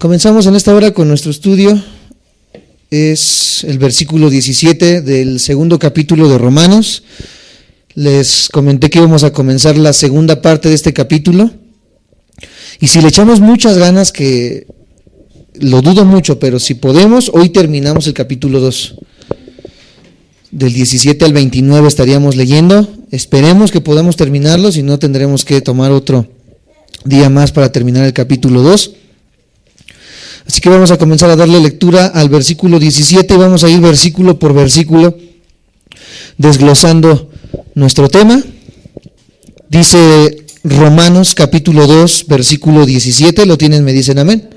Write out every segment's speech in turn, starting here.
Comenzamos en esta hora con nuestro estudio. Es el versículo 17 del segundo capítulo de Romanos. Les comenté que íbamos a comenzar la segunda parte de este capítulo. Y si le echamos muchas ganas, que lo dudo mucho, pero si podemos, hoy terminamos el capítulo 2. Del 17 al 29 estaríamos leyendo. Esperemos que podamos terminarlo, si no tendremos que tomar otro día más para terminar el capítulo 2. Así que vamos a comenzar a darle lectura al versículo 17 y vamos a ir versículo por versículo desglosando nuestro tema. Dice Romanos capítulo 2, versículo 17, ¿lo tienen? Me dicen amén.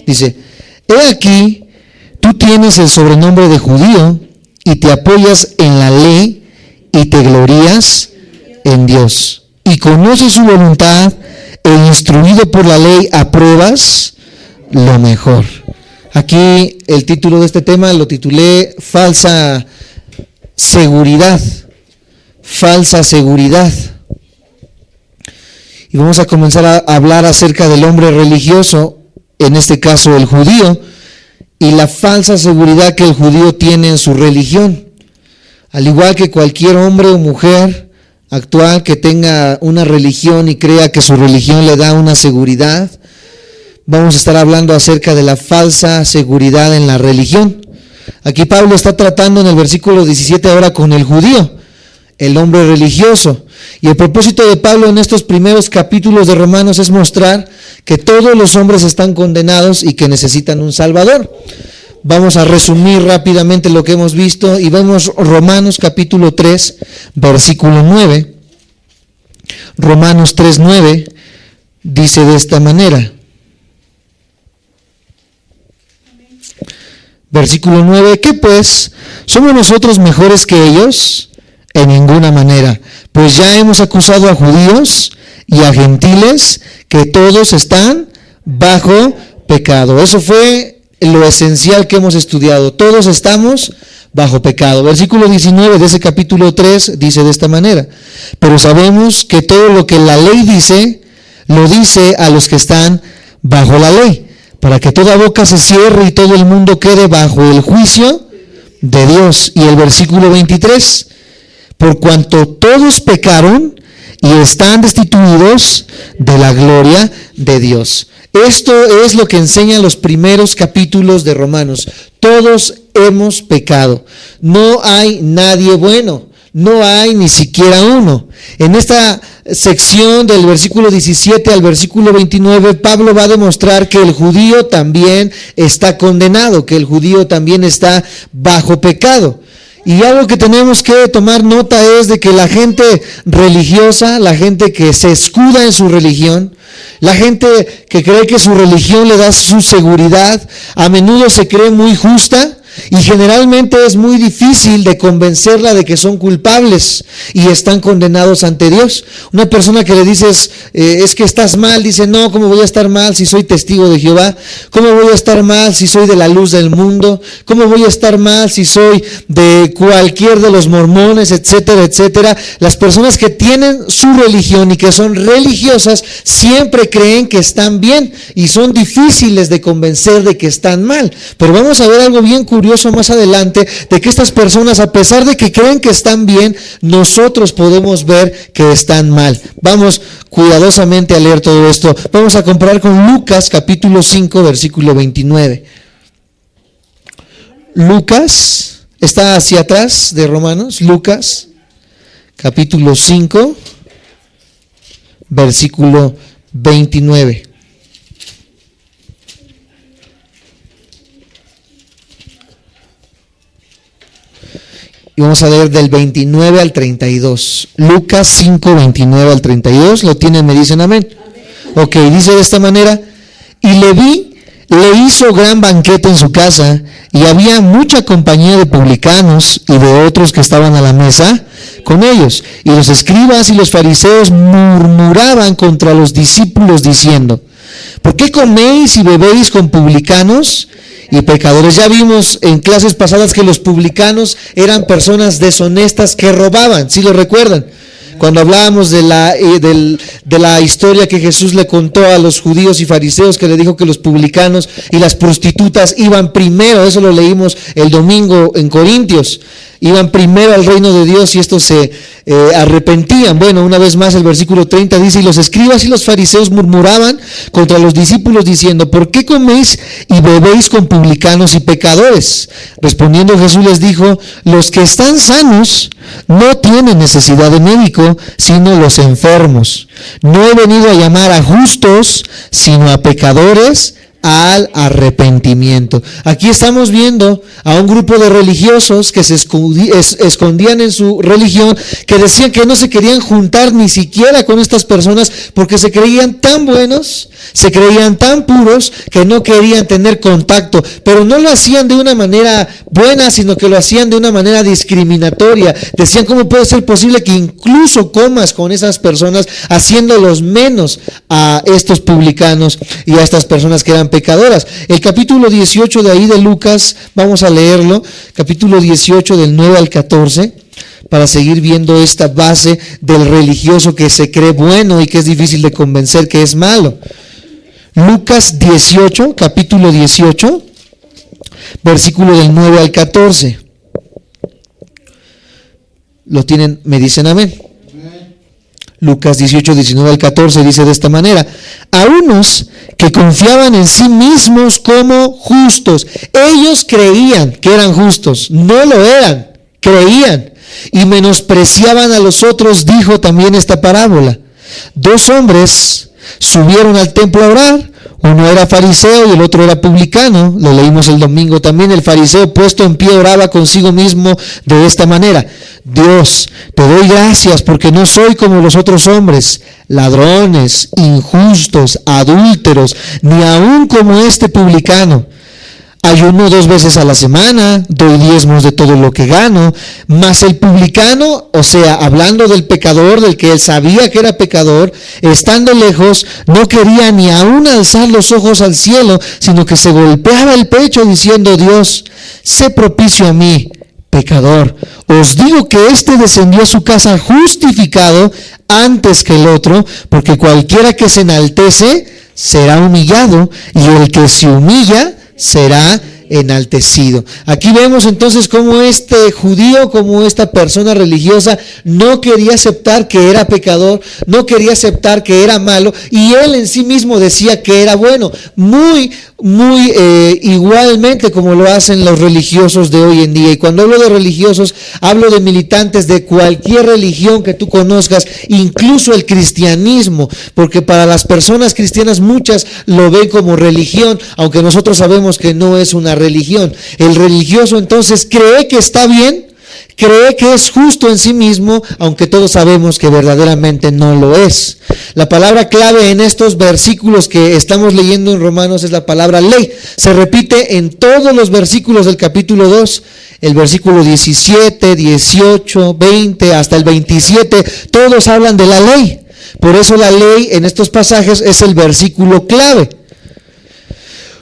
Dice: he aquí, tú tienes el sobrenombre de judío y te apoyas en la ley y te glorías en Dios. Y conoces su voluntad e instruido por la ley apruebas lo mejor. Aquí el título de este tema lo titulé Falsa seguridad. Falsa seguridad. Y vamos a comenzar a hablar acerca del hombre religioso, en este caso el judío, y la falsa seguridad que el judío tiene en su religión. Al igual que cualquier hombre o mujer actual que tenga una religión y crea que su religión le da una seguridad, vamos a estar hablando acerca de la falsa seguridad en la religión. Aquí Pablo está tratando en el versículo 17 ahora con el judío, el hombre religioso. Y el propósito de Pablo en estos primeros capítulos de Romanos es mostrar que todos los hombres están condenados y que necesitan un Salvador. Vamos a resumir rápidamente lo que hemos visto y vemos Romanos capítulo 3, versículo 9. Romanos 3:9 dice de esta manera. Versículo 9, ¿qué pues? ¿Somos nosotros mejores que ellos? En ninguna manera, pues ya hemos acusado a judíos y a gentiles que todos están bajo pecado. Eso fue lo esencial que hemos estudiado. Todos estamos bajo pecado. Versículo 19 de ese capítulo 3 dice de esta manera: pero sabemos que todo lo que la ley dice, lo dice a los que están bajo la ley, para que toda boca se cierre y todo el mundo quede bajo el juicio de Dios. Y el versículo 23, por cuanto todos pecaron y están destituidos de la gloria de Dios. Esto es lo que enseñan los primeros capítulos de Romanos. Todos hemos pecado. No hay nadie bueno. No hay ni siquiera uno. En esta sección del versículo 17 al versículo 29, Pablo va a demostrar que el judío también está condenado, que el judío también está bajo pecado. Y algo que tenemos que tomar nota es de que la gente religiosa, la gente que se escuda en su religión, la gente que cree que su religión le da su seguridad, a menudo se cree muy justa y generalmente es muy difícil de convencerla de que son culpables y están condenados ante Dios. Una persona que le dices, es que estás mal, dice, no, ¿cómo voy a estar mal si soy testigo de Jehová? ¿Cómo voy a estar mal si soy de la luz del mundo? ¿Cómo voy a estar mal si soy de cualquier de los mormones, etcétera, etcétera? Las personas que tienen su religión y que son religiosas siempre creen que están bien y son difíciles de convencer de que están mal. Pero vamos a ver algo bien curioso más adelante, de que estas personas, a pesar de que creen que están bien, nosotros podemos ver que están mal. Vamos cuidadosamente a leer todo esto. Vamos a comparar con Lucas capítulo 5 versículo 29. Lucas está hacia atrás de Romanos. Lucas capítulo 5 versículo 29. Y vamos a leer del 29 al 32. Lucas 5, 29 al 32. ¿Lo tienen? ¿Me dicen amén? Ok, dice de esta manera: y Leví le hizo gran banquete en su casa, y había mucha compañía de publicanos y de otros que estaban a la mesa con ellos. Y los escribas y los fariseos murmuraban contra los discípulos diciendo: ¿por qué coméis y bebéis con publicanos y pecadores? Ya vimos en clases pasadas que los publicanos eran personas deshonestas que robaban, ¿sí lo recuerdan? Cuando hablábamos de la historia que Jesús le contó a los judíos y fariseos, que le dijo que los publicanos y las prostitutas iban primero, eso lo leímos el domingo en Corintios, iban primero al reino de Dios y estos se arrepentían. Bueno, una vez más el versículo 30 dice: y los escribas y los fariseos murmuraban contra los discípulos diciendo: ¿por qué coméis y bebéis con publicanos y pecadores? Respondiendo Jesús les dijo: los que están sanos no tienen necesidad de médico, sino los enfermos. No he venido a llamar a justos, sino a pecadores al arrepentimiento. Aquí estamos viendo a un grupo de religiosos que se escondían en su religión, que decían que no se querían juntar ni siquiera con estas personas porque se creían tan buenos, se creían tan puros que no querían tener contacto, pero no lo hacían de una manera buena, sino que lo hacían de una manera discriminatoria. Decían: ¿cómo puede ser posible que incluso comas con esas personas, haciéndolos menos a estos publicanos y a estas personas que eran pecadoras? El capítulo 18 de ahí de Lucas, vamos a leerlo, capítulo 18 del 9 al 14, para seguir viendo esta base del religioso que se cree bueno y que es difícil de convencer que es malo. Lucas 18, capítulo 18, versículo del 9 al 14. ¿Lo tienen? ¿Me dicen amén? Lucas 18, 19 al 14 dice de esta manera: a unos que confiaban en sí mismos como justos. Ellos creían que eran justos, no lo eran, creían, y menospreciaban a los otros, dijo también esta parábola: dos hombres subieron al templo a orar, uno era fariseo y el otro era publicano. Lo leímos el domingo también. El fariseo, puesto en pie, oraba consigo mismo de esta manera: Dios, te doy gracias porque no soy como los otros hombres, ladrones, injustos, adúlteros, ni aun como este publicano. Ayuno 2 veces a la semana, doy diezmos de todo lo que gano. Mas el publicano, o sea, hablando del pecador, del que él sabía que era pecador, estando lejos, no quería ni aún alzar los ojos al cielo, sino que se golpeaba el pecho diciendo: Dios, sé propicio a mí, pecador. Os digo que éste descendió a su casa justificado antes que el otro, porque cualquiera que se enaltece será humillado, y el que se humilla será enaltecido. Aquí vemos entonces cómo este judío, como esta persona religiosa, no quería aceptar que era pecador, no quería aceptar que era malo, y él en sí mismo decía que era bueno, muy igualmente como lo hacen los religiosos de hoy en día. Y cuando hablo de religiosos, hablo de militantes de cualquier religión que tú conozcas, incluso el cristianismo, porque para las personas cristianas muchas lo ven como religión, aunque nosotros sabemos que no es una religión. El religioso entonces cree que está bien, cree que es justo en sí mismo, aunque todos sabemos que verdaderamente no lo es. La palabra clave en estos versículos que estamos leyendo en Romanos es la palabra ley. Se repite en todos los versículos del capítulo 2, el versículo 17, 18, 20, hasta el 27, todos hablan de la ley. Por eso la ley en estos pasajes es el versículo clave.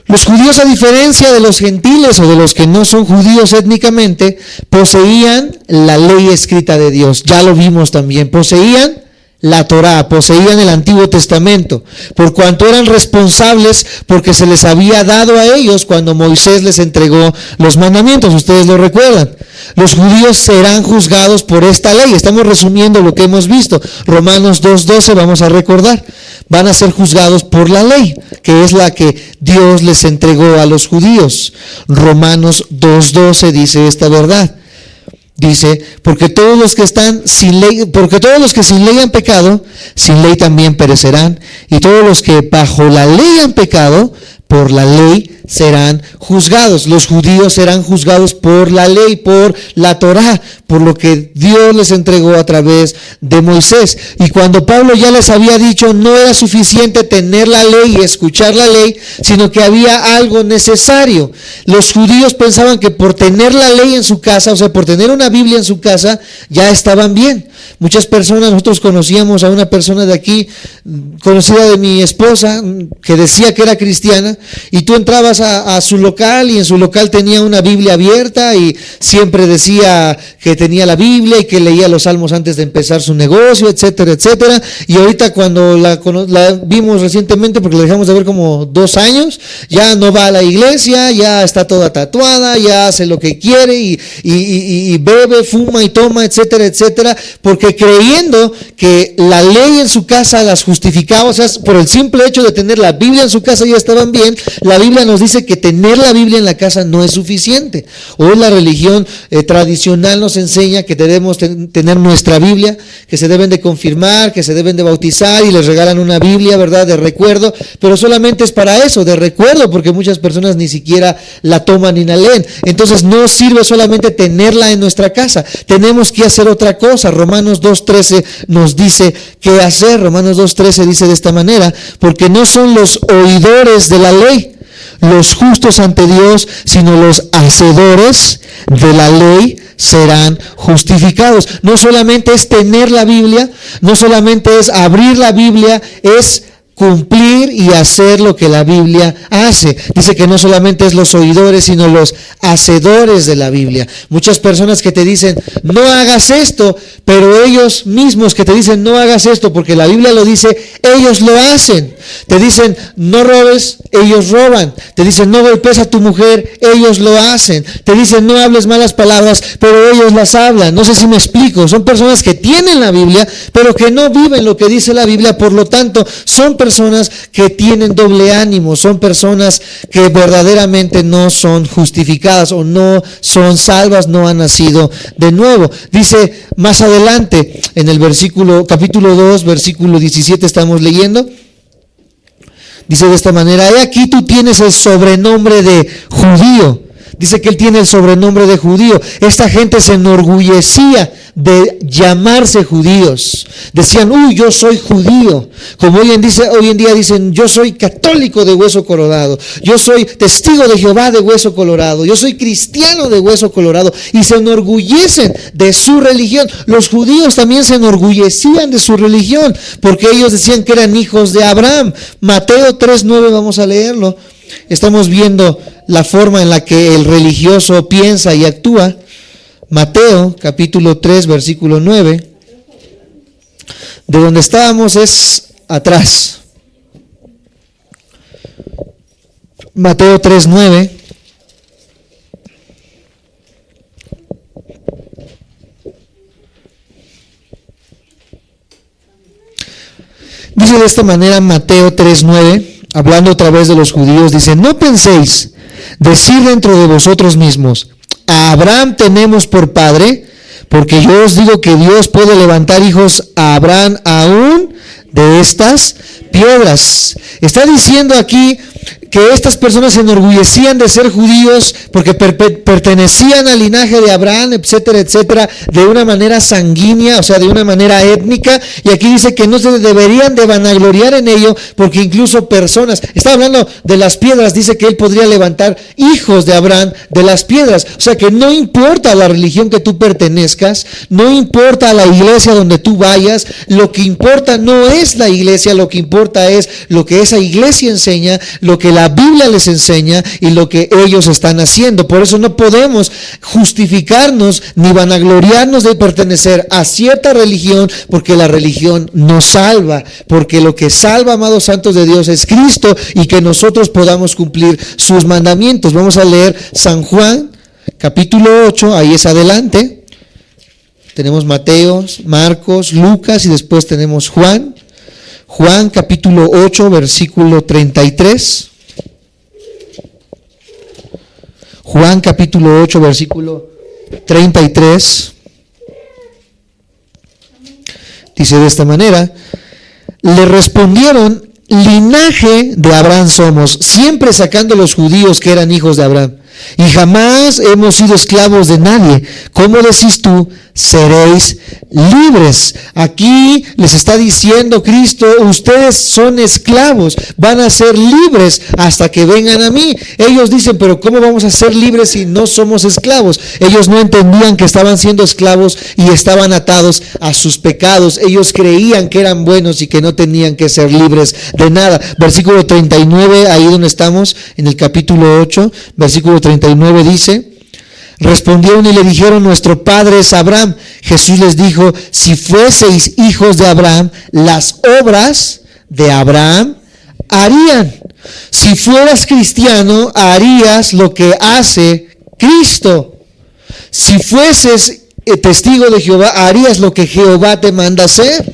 Los judíos, a diferencia de los gentiles o de los que no son judíos étnicamente, poseían la ley escrita de Dios. Ya lo vimos también. Poseían la Torá, poseían el Antiguo Testamento, por cuanto eran responsables porque se les había dado a ellos cuando Moisés les entregó los mandamientos. Ustedes lo recuerdan. Los judíos serán juzgados por esta ley. Estamos resumiendo lo que hemos visto. Romanos 2:12 vamos a recordar. Van a ser juzgados por la ley, que es la que Dios les entregó a los judíos. Romanos 2:12 dice esta verdad. Dice: porque todos los que sin ley han pecado, sin ley también perecerán, y todos los que bajo la ley han pecado, por la ley serán juzgados. Los judíos serán juzgados por la ley, por la Torá, por lo que Dios les entregó a través de Moisés. Y cuando Pablo ya les había dicho, no era suficiente tener la ley y escuchar la ley, sino que había algo necesario. Los judíos pensaban que por tener la ley en su casa, o sea, por tener una Biblia en su casa, ya estaban bien. Muchas personas, nosotros conocíamos a una persona de aquí, conocida de mi esposa, que decía que era cristiana, y tú entrabas a su local y en su local tenía una Biblia abierta y siempre decía que tenía la Biblia y que leía los salmos antes de empezar su negocio, etcétera, etcétera. Y ahorita cuando la vimos recientemente, porque la dejamos de ver como 2 años, ya no va a la iglesia, ya está toda tatuada, ya hace lo que quiere y bebe, fuma y toma, etcétera, etcétera, porque creyendo que la ley en su casa las justificaba, o sea, por el simple hecho de tener la Biblia en su casa ya estaban bien. La Biblia nos dice que tener la Biblia en la casa no es suficiente. Hoy la religión tradicional nos enseña que debemos tener nuestra Biblia, que se deben de confirmar, que se deben de bautizar y les regalan una Biblia, ¿verdad?, de recuerdo, pero solamente es para eso, de recuerdo, porque muchas personas ni siquiera la toman ni la leen. Entonces no sirve solamente tenerla en nuestra casa, tenemos que hacer otra cosa. Romanos 2:13 nos dice qué hacer. Romanos 2:13 dice de esta manera: porque no son los oidores de la ley los justos ante Dios, sino los hacedores de la ley serán justificados. No solamente es tener la Biblia, no solamente es abrir la Biblia, es cumplir y hacer lo que la Biblia hace. Dice que no solamente es los oidores, sino los hacedores de la Biblia. Muchas personas que te dicen, no hagas esto, pero ellos mismos que te dicen, no hagas esto, porque la Biblia lo dice, ellos lo hacen. Te dicen, no robes, ellos roban. Te dicen, no golpes a tu mujer, ellos lo hacen. Te dicen, no hables malas palabras, pero ellos las hablan. No sé si me explico. Son personas que tienen la Biblia, pero que no viven lo que dice la Biblia. Por lo tanto, son personas que tienen doble ánimo, son personas que verdaderamente no son justificadas o no son salvas, no han nacido de nuevo. Dice más adelante en el capítulo 2, versículo 17 estamos leyendo. Dice de esta manera: he aquí tú tienes el sobrenombre de judío. Dice que él tiene el sobrenombre de judío. Esta gente se enorgullecía de llamarse judíos. Decían, yo soy judío. Como hoy en día dicen, yo soy católico de hueso colorado. Yo soy testigo de Jehová de hueso colorado. Yo soy cristiano de hueso colorado. Y se enorgullecen de su religión. Los judíos también se enorgullecían de su religión, porque ellos decían que eran hijos de Abraham. Mateo 3:9, vamos a leerlo. Estamos viendo la forma en la que el religioso piensa y actúa. Mateo capítulo 3 versículo 9. De donde estábamos es atrás. Mateo 3:9. Dice de esta manera Mateo 3:9, hablando otra vez de los judíos, dice: no penséis decir dentro de vosotros mismos, a Abraham tenemos por padre, porque yo os digo que Dios puede levantar hijos a Abraham aún de estas piedras. Está diciendo aquí que estas personas se enorgullecían de ser judíos porque pertenecían al linaje de Abraham, etcétera, etcétera, de una manera sanguínea, o sea, de una manera étnica. Y aquí dice que no se deberían de vanagloriar en ello, porque incluso personas, está hablando de las piedras, dice que él podría levantar hijos de Abraham de las piedras. O sea, que no importa la religión que tú pertenezcas, no importa la iglesia donde tú vayas, lo que importa no es la iglesia, lo que importa es lo que esa iglesia enseña, lo que la Biblia les enseña y lo que ellos están haciendo. Por eso no podemos justificarnos ni vanagloriarnos de pertenecer a cierta religión, porque la religión nos salva, porque lo que salva, amados santos de Dios, es Cristo, y que nosotros podamos cumplir sus mandamientos. Vamos a leer San Juan capítulo 8, ahí es adelante. Tenemos Mateo, Marcos, Lucas y después tenemos Juan. Juan capítulo 8 versículo 33. Juan capítulo 8 versículo 33. Dice de esta manera: le respondieron, linaje de Abraham somos, siempre sacando los judíos que eran hijos de Abraham. y jamás hemos sido esclavos de nadie. ¿Cómo decís tú? Seréis libres. Aquí les está diciendo Cristo, ustedes son esclavos, van a ser libres hasta que vengan a mí. Ellos dicen, pero ¿cómo vamos a ser libres si no somos esclavos? Ellos no entendían que estaban siendo esclavos y estaban atados a sus pecados. Ellos creían que eran buenos y que no tenían que ser libres de nada. Versículo 39, ahí donde estamos, en el capítulo 8, versículo 39 dice: respondieron y le dijeron, nuestro padre es Abraham. Jesús les dijo, si fueseis hijos de Abraham, las obras de Abraham harían. Si fueras cristiano, harías lo que hace Cristo. Si fueses testigo de Jehová, harías lo que Jehová te manda hacer.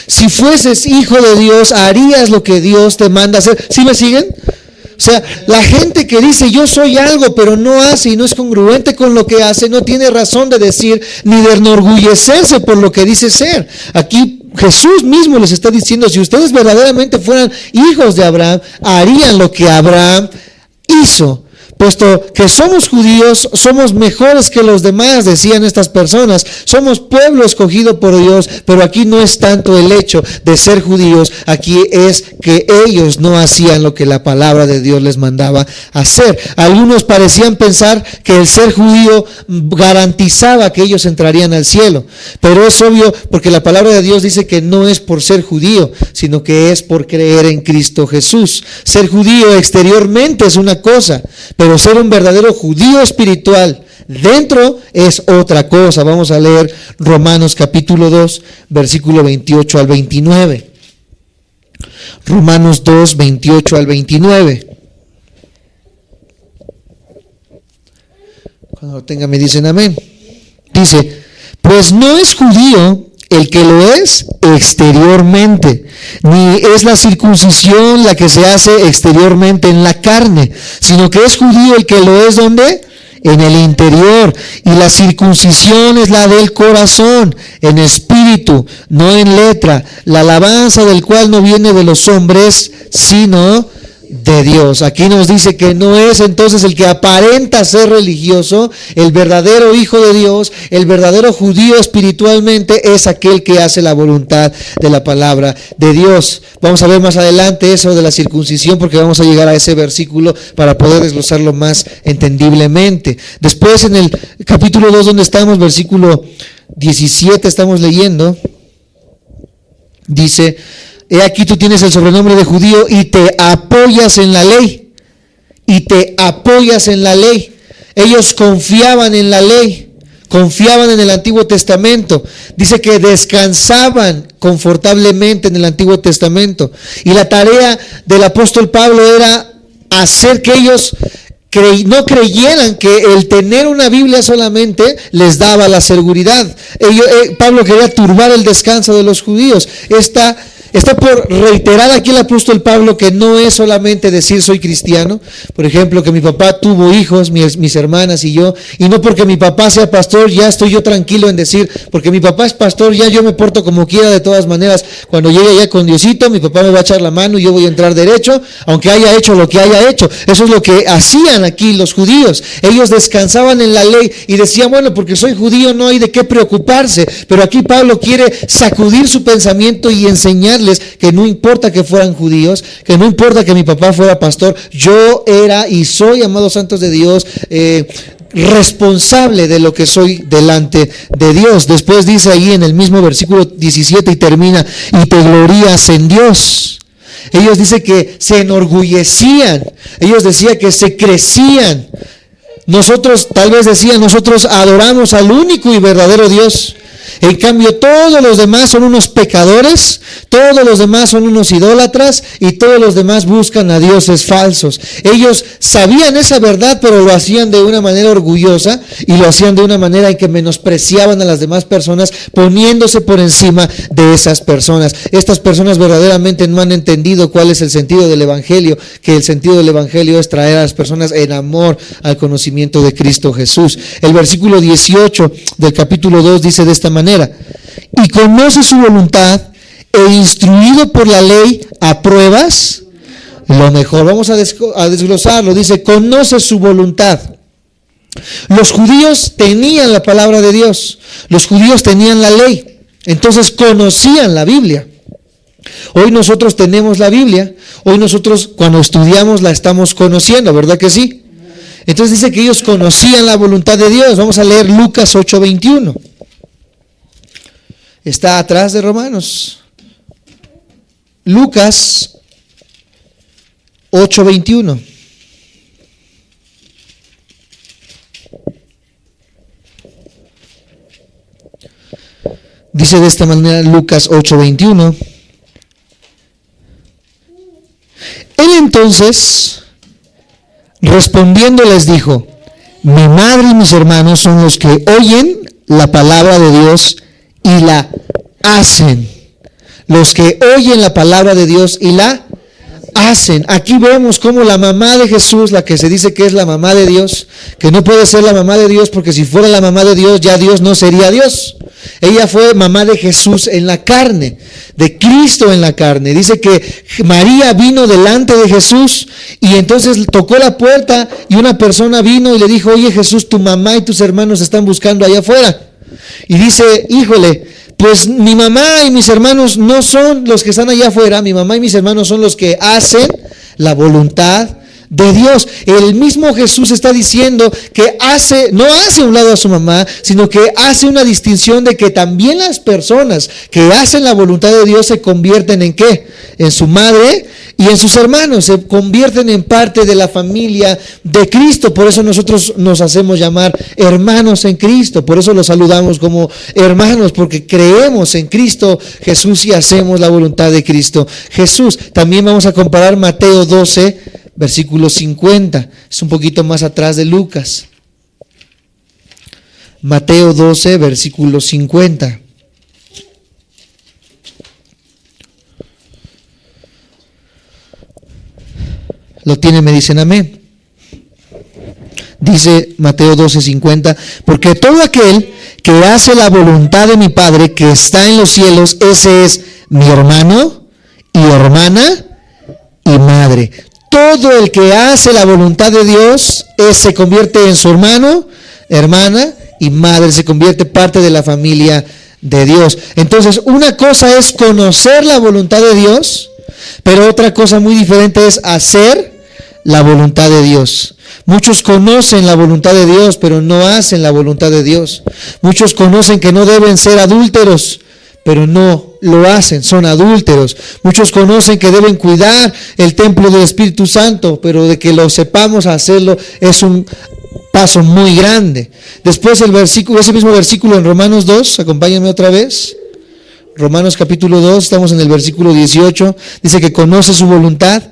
Si fueses hijo de Dios, harías lo que Dios te manda hacer. ¿Sí me siguen? O sea, la gente que dice yo soy algo pero no hace y no es congruente con lo que hace, no tiene razón de decir ni de enorgullecerse por lo que dice ser. Aquí Jesús mismo les está diciendo, si ustedes verdaderamente fueran hijos de Abraham, harían lo que Abraham hizo. Puesto que somos judíos, somos mejores que los demás, decían estas personas. Somos pueblo escogido por Dios, pero aquí no es tanto el hecho de ser judíos, aquí es que ellos no hacían lo que la palabra de Dios les mandaba hacer. Algunos parecían pensar que el ser judío garantizaba que ellos entrarían al cielo, pero es obvio porque la palabra de Dios dice que no es por ser judío, sino que es por creer en Cristo Jesús. Ser judío exteriormente es una cosa, pero ser un verdadero judío espiritual dentro es otra cosa. Vamos a leer Romanos capítulo 2, versículo 28 al 29. Romanos 2, 28 al 29. Cuando lo tengan me dicen amén. Dice, pues no es judío el que lo es exteriormente, ni es la circuncisión la que se hace exteriormente en la carne, sino que es judío el que lo es ¿dónde? En el interior, y la circuncisión es la del corazón, en espíritu, no en letra, la alabanza del cual no viene de los hombres, sino de Dios. Aquí nos dice que no es entonces el que aparenta ser religioso, el verdadero hijo de Dios, el verdadero judío espiritualmente es aquel que hace la voluntad de la palabra de Dios. Vamos a ver más adelante eso de la circuncisión porque vamos a llegar a ese versículo para poder desglosarlo más entendiblemente. Después en el capítulo 2 donde estamos, versículo 17 estamos leyendo, dice: he aquí tú tienes el sobrenombre de judío y te apoyas en la ley. Y te apoyas en la ley. Ellos confiaban en la ley. Confiaban en el Antiguo Testamento. Dice que descansaban confortablemente en el Antiguo Testamento. Y la tarea del apóstol Pablo era hacer que ellos no creyeran que el tener una Biblia solamente les daba la seguridad. Pablo quería turbar el descanso de los judíos. Está por reiterar aquí el apóstol Pablo que no es solamente decir soy cristiano. Por ejemplo, que mi papá tuvo hijos, mis hermanas y yo, y no porque mi papá sea pastor ya estoy yo tranquilo en decir, porque mi papá es pastor ya yo me porto como quiera. De todas maneras, cuando llegue allá con Diosito, mi papá me va a echar la mano y yo voy a entrar derecho, aunque haya hecho lo que haya hecho. Eso es lo que hacían aquí los judíos. Ellos descansaban en la ley y decían, bueno, porque soy judío no hay de qué preocuparse. Pero aquí Pablo quiere sacudir su pensamiento y enseñar que no importa que fueran judíos, que no importa que mi papá fuera pastor, yo era y soy, amados santos de Dios, responsable de lo que soy delante de Dios. Después dice ahí en el mismo versículo 17 y termina, y te glorías en Dios. Ellos dicen que se enorgullecían, ellos decían que se crecían. Nosotros, tal vez decían, nosotros adoramos al único y verdadero Dios. En cambio, todos los demás son unos pecadores, todos los demás son unos idólatras y todos los demás buscan a dioses falsos. Ellos sabían esa verdad, pero lo hacían de una manera orgullosa y lo hacían de una manera en que menospreciaban a las demás personas, poniéndose por encima de esas personas. Estas personas verdaderamente no han entendido cuál es el sentido del Evangelio, que el sentido del Evangelio es traer a las personas en amor al conocimiento de Cristo Jesús. El versículo 18 del capítulo 2 dice de esta manera: y conoce su voluntad e instruido por la ley apruebas lo mejor. Vamos a desglosarlo. Dice, conoce su voluntad. Los judíos tenían la palabra de Dios, los judíos tenían la ley, entonces conocían la Biblia. Hoy nosotros tenemos la Biblia, hoy nosotros cuando estudiamos la estamos conociendo, ¿verdad que sí? Entonces dice que ellos conocían la voluntad de Dios. Vamos a leer Lucas 8:21. Está atrás de Romanos. Lucas 8:21. Dice de esta manera Lucas 8:21. Él entonces, respondiendo, les dijo: mi madre y mis hermanos son los que oyen la palabra de Dios y la hacen. Los que oyen la palabra de Dios y la hacen. Aquí vemos cómo la mamá de Jesús, la que se dice que es la mamá de Dios, que no puede ser la mamá de Dios porque si fuera la mamá de Dios, ya Dios no sería Dios. Ella fue mamá de Jesús en la carne, de Cristo en la carne. Dice que María vino delante de Jesús y entonces tocó la puerta y una persona vino y le dijo: oye Jesús, tu mamá y tus hermanos están buscando allá afuera. Y dice: híjole, pues mi mamá y mis hermanos no son los que están allá afuera, mi mamá y mis hermanos son los que hacen la voluntad de Dios. El mismo Jesús está diciendo que no hace a un lado a su mamá, sino que hace una distinción de que también las personas que hacen la voluntad de Dios se convierten en ¿qué? En su madre y en sus hermanos, se convierten en parte de la familia de Cristo. Por eso nosotros nos hacemos llamar hermanos en Cristo, por eso los saludamos como hermanos, porque creemos en Cristo Jesús y hacemos la voluntad de Cristo Jesús. También vamos a comparar Mateo 12, versículo 50, es un poquito más atrás de Lucas. Mateo 12, versículo 50. ¿Lo tienen? Me dicen amén. Dice Mateo 12, 50, porque todo aquel que hace la voluntad de mi Padre que está en los cielos, ese es mi hermano y hermana y madre. Todo el que hace la voluntad de Dios se convierte en su hermano, hermana y madre, se convierte parte de la familia de Dios. Entonces, una cosa es conocer la voluntad de Dios, pero otra cosa muy diferente es hacer la voluntad de Dios. Muchos conocen la voluntad de Dios, pero no hacen la voluntad de Dios. Muchos conocen que no deben ser adúlteros, pero no lo hacen, son adúlteros. Muchos conocen que deben cuidar el templo del Espíritu Santo, pero de que lo sepamos hacerlo es un paso muy grande. Después ese mismo versículo en Romanos 2, acompáñenme otra vez. Romanos capítulo 2, estamos en el versículo 18, dice que conoce su voluntad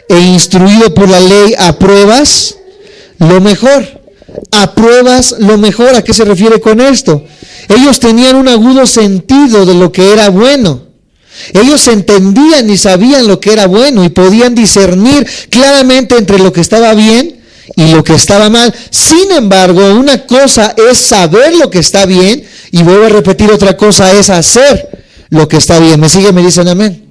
e instruido por la ley apruebas lo mejor. Apruebas lo mejor. ¿A qué se refiere con esto? Ellos tenían un agudo sentido de lo que era bueno. Ellos entendían y sabían lo que era bueno y podían discernir claramente entre lo que estaba bien y lo que estaba mal. Sin embargo, una cosa es saber lo que está bien y vuelvo a repetir, otra cosa es hacer lo que está bien. ¿Me siguen? ¿Me dicen amén?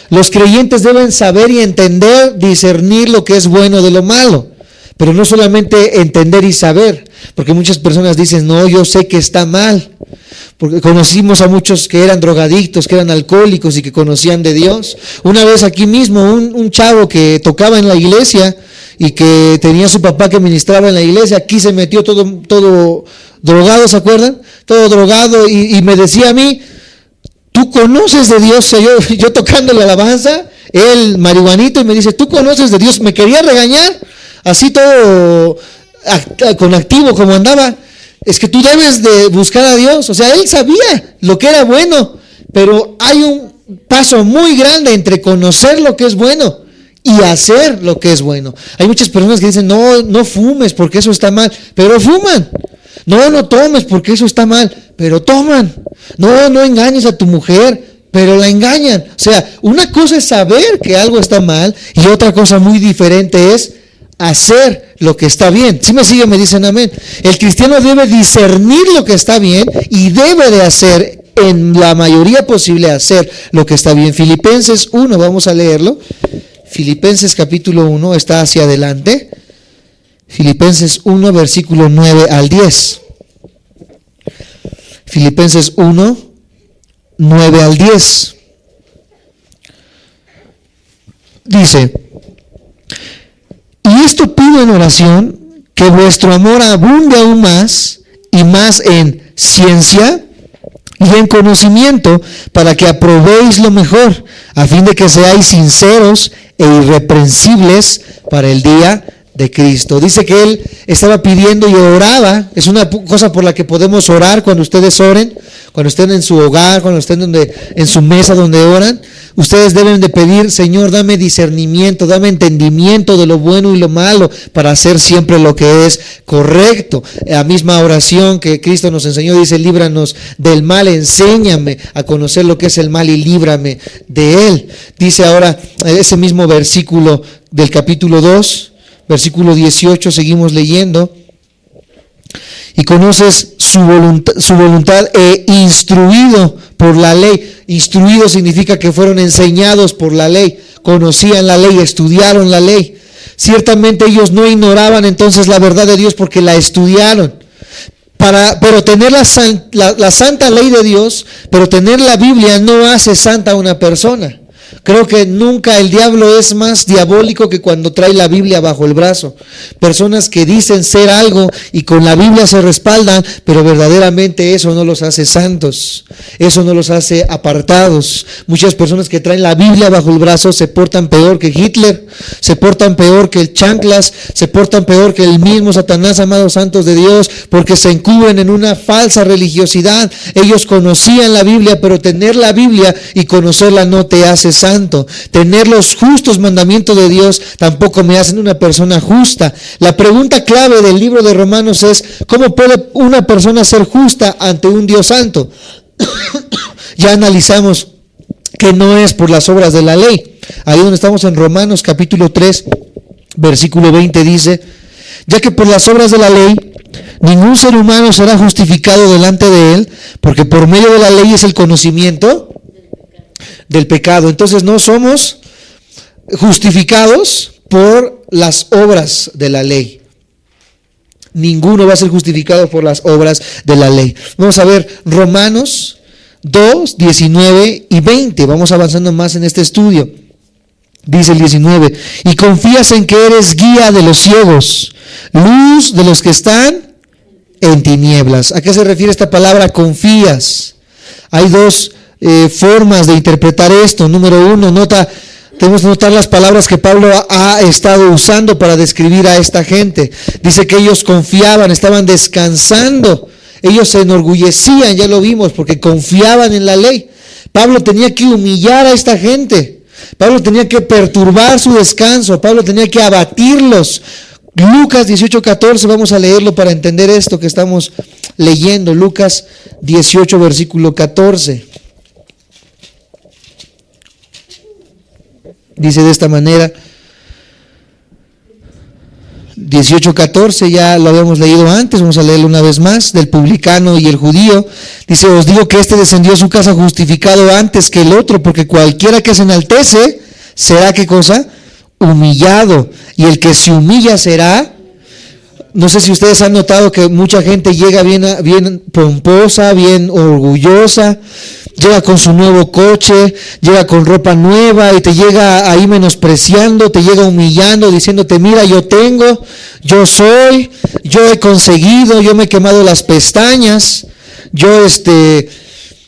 Los creyentes deben saber y entender, discernir lo que es bueno de lo malo, pero no solamente entender y saber, porque muchas personas dicen: no, yo sé que está mal, porque conocimos a muchos que eran drogadictos, que eran alcohólicos y que conocían de Dios. Una vez aquí mismo un chavo que tocaba en la iglesia y que tenía a su papá que ministraba en la iglesia, aquí se metió todo drogado, ¿se acuerdan? Todo drogado y me decía a mí: ¿tú conoces de Dios? O sea, yo tocando la alabanza, él marihuanito, y me dice: ¿tú conoces de Dios? Me quería regañar, así todo con activo como andaba. Es que tú debes de buscar a Dios. O sea, él sabía lo que era bueno, pero hay un paso muy grande entre conocer lo que es bueno y hacer lo que es bueno. Hay muchas personas que dicen: no fumes porque eso está mal, pero fuman. No tomes porque eso está mal, pero toman. No engañes a tu mujer, pero la engañan. O sea, una cosa es saber que algo está mal y otra cosa muy diferente es hacer lo que está bien. Si me siguen, me dicen amén. El cristiano debe discernir lo que está bien y debe de hacer, en la mayoría posible, hacer lo que está bien. Filipenses 1, vamos a leerlo. Filipenses capítulo 1, está hacia adelante. Filipenses 1, versículo 9 al 10. Filipenses 1, 9 al 10. Dice: y esto pido en oración, que vuestro amor abunde aún más y más en ciencia y en conocimiento, para que aprobéis lo mejor, a fin de que seáis sinceros e irreprensibles para el día de Cristo. Dice que él estaba pidiendo y oraba. Es una cosa por la que podemos orar cuando ustedes oren, cuando estén en su hogar, cuando estén en su mesa donde oran. Ustedes deben de pedir: Señor, dame discernimiento, dame entendimiento de lo bueno y lo malo para hacer siempre lo que es correcto. La misma oración que Cristo nos enseñó dice: líbranos del mal, enséñame a conocer lo que es el mal y líbrame de él. Dice ahora ese mismo versículo del capítulo 2, versículo 18, seguimos leyendo: y conoces su voluntad e instruido por la ley. Instruido significa que fueron enseñados por la ley, conocían la ley, estudiaron la ley. Ciertamente ellos no ignoraban entonces la verdad de Dios porque la estudiaron. Pero tener la santa ley de Dios, pero tener la Biblia no hace santa a una persona. Creo que nunca el diablo es más diabólico que cuando trae la Biblia bajo el brazo. Personas que dicen ser algo y con la Biblia se respaldan, pero verdaderamente eso no los hace santos, eso no los hace apartados. Muchas personas que traen la Biblia bajo el brazo se portan peor que Hitler, se portan peor que el chanclas, se portan peor que el mismo Satanás, amados santos de Dios, porque se encubren en una falsa religiosidad. Ellos conocían la Biblia, pero tener la Biblia y conocerla no te hace santo. Tener los justos mandamientos de Dios tampoco me hacen una persona justa. La pregunta clave del libro de Romanos es: ¿cómo puede una persona ser justa ante un Dios santo? Ya analizamos que no es por las obras de la ley. Ahí donde estamos en Romanos capítulo 3, versículo 20 dice: ya que por las obras de la ley ningún ser humano será justificado delante de él, porque por medio de la ley es el conocimiento del pecado. Entonces no somos justificados por las obras de la ley. Ninguno va a ser justificado por las obras de la ley. Vamos a ver Romanos 2, 19 y 20. Vamos avanzando más en este estudio. Dice el 19: y confías en que eres guía de los ciegos, luz de los que están en tinieblas. ¿A qué se refiere esta palabra confías? Hay dos formas de interpretar esto. Número uno, tenemos que notar las palabras que Pablo ha estado usando para describir a esta gente. Dice que ellos confiaban, estaban descansando, ellos se enorgullecían, ya lo vimos, porque confiaban en la ley. Pablo tenía que humillar a esta gente, Pablo tenía que perturbar su descanso, Pablo tenía que abatirlos. Lucas 18:14, vamos a leerlo para entender esto que estamos leyendo. Lucas 18, versículo 14. Dice de esta manera, 18:14, ya lo habíamos leído antes, vamos a leerlo una vez más, del publicano y el judío. Dice: os digo que este descendió a su casa justificado antes que el otro, porque cualquiera que se enaltece será, ¿qué cosa? Humillado, y el que se humilla será. No sé si ustedes han notado que mucha gente llega bien pomposa, bien orgullosa, llega con su nuevo coche, llega con ropa nueva y te llega ahí menospreciando, te llega humillando, diciéndote: mira, yo tengo, yo soy, yo he conseguido, yo me he quemado las pestañas,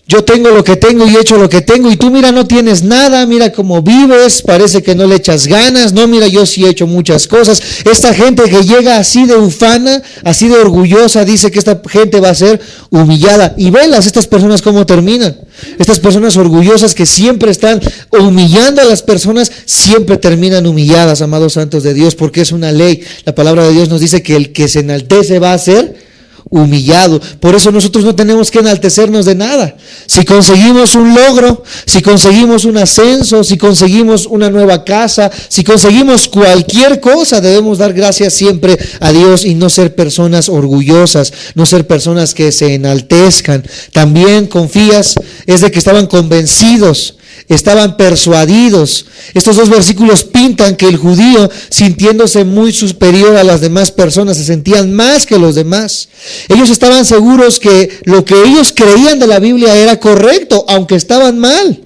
yo tengo lo que tengo y he hecho lo que tengo, y tú mira, no tienes nada, mira cómo vives, parece que no le echas ganas. No, mira, yo sí he hecho muchas cosas. Esta gente que llega así de ufana, así de orgullosa, dice que esta gente va a ser humillada. Y velas, estas personas cómo terminan. Estas personas orgullosas que siempre están humillando a las personas, siempre terminan humilladas, amados santos de Dios, porque es una ley. La palabra de Dios nos dice que el que se enaltece va a ser humillado. Por eso nosotros no tenemos que enaltecernos de nada. Si conseguimos un logro, si conseguimos un ascenso, si conseguimos una nueva casa, si conseguimos cualquier cosa, debemos dar gracias siempre a Dios y no ser personas orgullosas, no ser personas que se enaltezcan. También confías es de que estaban convencidos estaban persuadidos. Estos dos versículos pintan que el judío, sintiéndose muy superior a las demás personas, se sentían más que los demás. Ellos estaban seguros que lo que ellos creían de la Biblia era correcto, aunque estaban mal.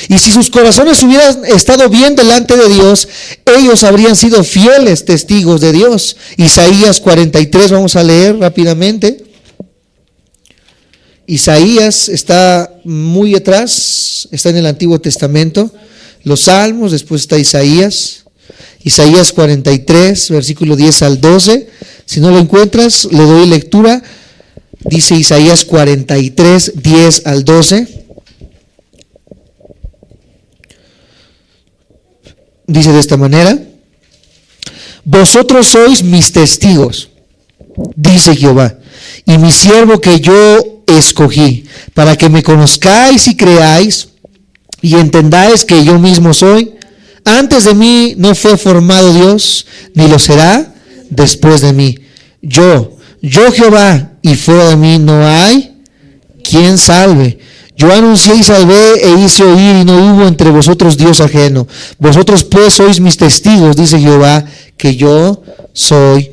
Y si sus corazones hubieran estado bien delante de Dios, ellos habrían sido fieles testigos de Dios. Isaías 43, vamos a leer rápidamente. Isaías está muy atrás, está en el Antiguo Testamento. Los Salmos, después está Isaías. Isaías 43, versículo 10 al 12. Si no lo encuentras, le doy lectura. Dice Isaías 43, 10 al 12. Dice de esta manera: vosotros sois mis testigos, dice Jehová, y mi siervo que yo escogí, para que me conozcáis y creáis y entendáis que yo mismo soy. Antes de mí no fue formado Dios, ni lo será después de mí. Yo Jehová, y fuera de mí no hay quien salve. Yo anuncié y salvé e hice oír, y no hubo entre vosotros Dios ajeno. Vosotros pues sois mis testigos, dice Jehová, que yo soy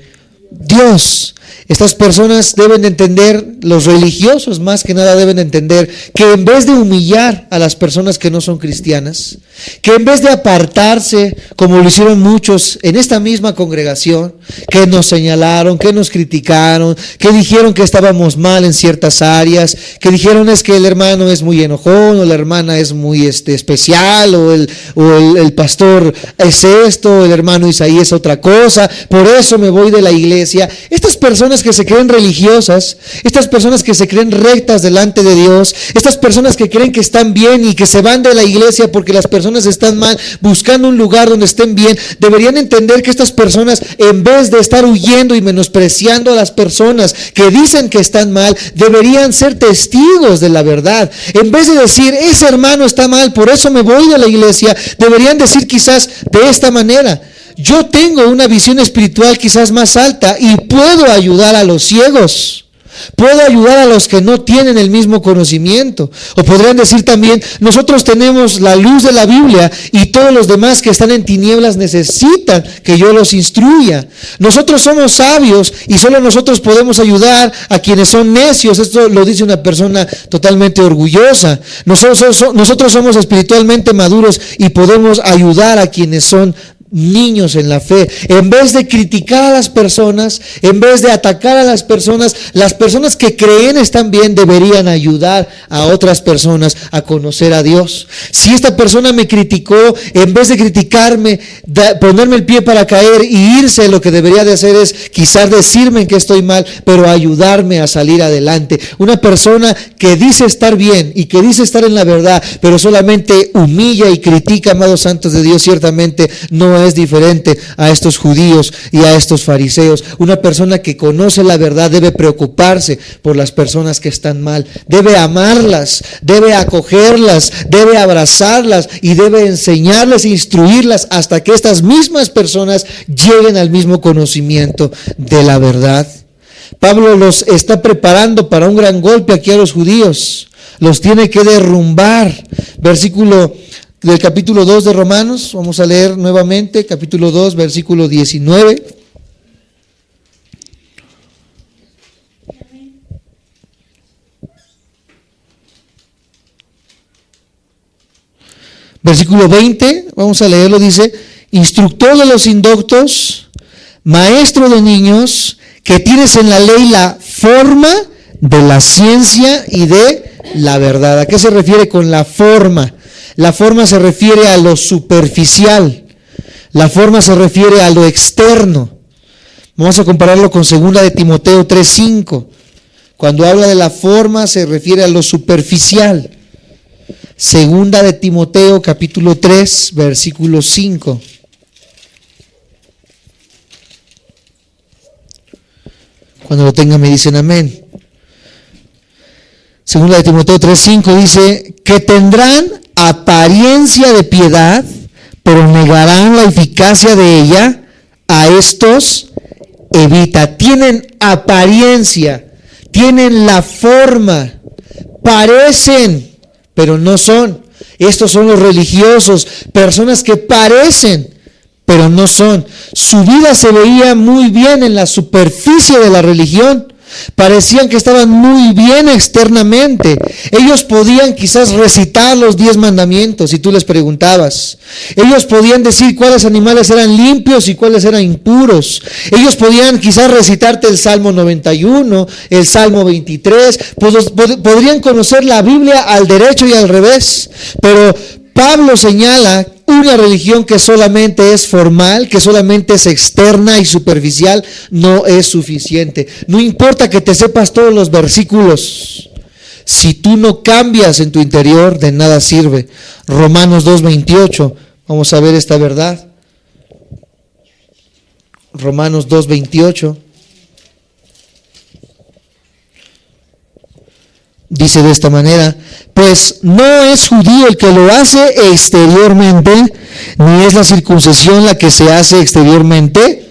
Dios. Estas personas deben de entender, los religiosos más que nada deben de entender, que en vez de humillar a las personas que no son cristianas, que en vez de apartarse, como lo hicieron muchos en esta misma congregación, que nos señalaron, que nos criticaron, que dijeron que estábamos mal en ciertas áreas, que dijeron es que el hermano es muy enojón, o la hermana es muy especial, o el pastor es esto, el hermano Isaías es otra cosa, por eso me voy de la iglesia. Estas personas que se creen religiosas, estas personas que se creen rectas delante de Dios, estas personas que creen que están bien y que se van de la iglesia porque las personas están mal, buscando un lugar donde estén bien, deberían entender que estas personas, en vez de estar huyendo y menospreciando a las personas que dicen que están mal, deberían ser testigos de la verdad. En vez de decir, ese hermano está mal, por eso me voy de la iglesia, deberían decir quizás de esta manera: yo tengo una visión espiritual quizás más alta y puedo ayudar a los ciegos. Puedo ayudar a los que no tienen el mismo conocimiento. O podrían decir también, nosotros tenemos la luz de la Biblia y todos los demás que están en tinieblas necesitan que yo los instruya. Nosotros somos sabios y solo nosotros podemos ayudar a quienes son necios. Esto lo dice una persona totalmente orgullosa. Nosotros somos espiritualmente maduros y podemos ayudar a quienes son niños en la fe. En vez de criticar a las personas, en vez de atacar a las personas que creen están bien deberían ayudar a otras personas a conocer a Dios. Si esta persona me criticó, en vez de criticarme, ponerme el pie para caer y irse, lo que debería de hacer es quizás decirme que estoy mal, pero ayudarme a salir adelante. Una persona que dice estar bien y que dice estar en la verdad, pero solamente humilla y critica, amados santos de Dios, ciertamente no es diferente a estos judíos y a estos fariseos. Una persona que conoce la verdad debe preocuparse por las personas que están mal, debe amarlas, debe acogerlas, debe abrazarlas y debe enseñarles e instruirlas hasta que estas mismas personas lleguen al mismo conocimiento de la verdad. Pablo los está preparando para un gran golpe aquí a los judíos, los tiene que derrumbar. Versículo del capítulo 2 de Romanos, vamos a leer nuevamente, capítulo 2, versículo 19. Versículo 20, vamos a leerlo, dice: instructor de los indoctos, maestro de niños, que tienes en la ley la forma de la ciencia y de la verdad. ¿A qué se refiere con la forma? La forma se refiere a lo superficial. La forma se refiere a lo externo. Vamos a compararlo con 2 de Timoteo 3:5. Cuando habla de la forma se refiere a lo superficial. 2 de Timoteo capítulo 3, versículo 5. Cuando lo tengan me dicen amén. 2 de Timoteo 3:5 dice que tendrán apariencia de piedad, pero negarán la eficacia de ella. A estos evita. Tienen apariencia, tienen la forma, parecen, pero no son. Estos son los religiosos, personas que parecen, pero no son. Su vida se veía muy bien en la superficie de la religión. Parecían que estaban muy bien externamente. Ellos podían quizás recitar los 10 mandamientos si tú les preguntabas. Ellos podían decir cuáles animales eran limpios y cuáles eran impuros. Ellos podían quizás recitarte el Salmo 91, el Salmo 23. Podrían conocer la Biblia al derecho y al revés. Pero Pablo señala una religión que solamente es formal, que solamente es externa y superficial, no es suficiente. No importa que te sepas todos los versículos, si tú no cambias en tu interior, de nada sirve. Romanos 2:28, vamos a ver esta verdad. Romanos 2:28. Dice de esta manera: pues no es judío el que lo hace exteriormente, ni es la circuncisión la que se hace exteriormente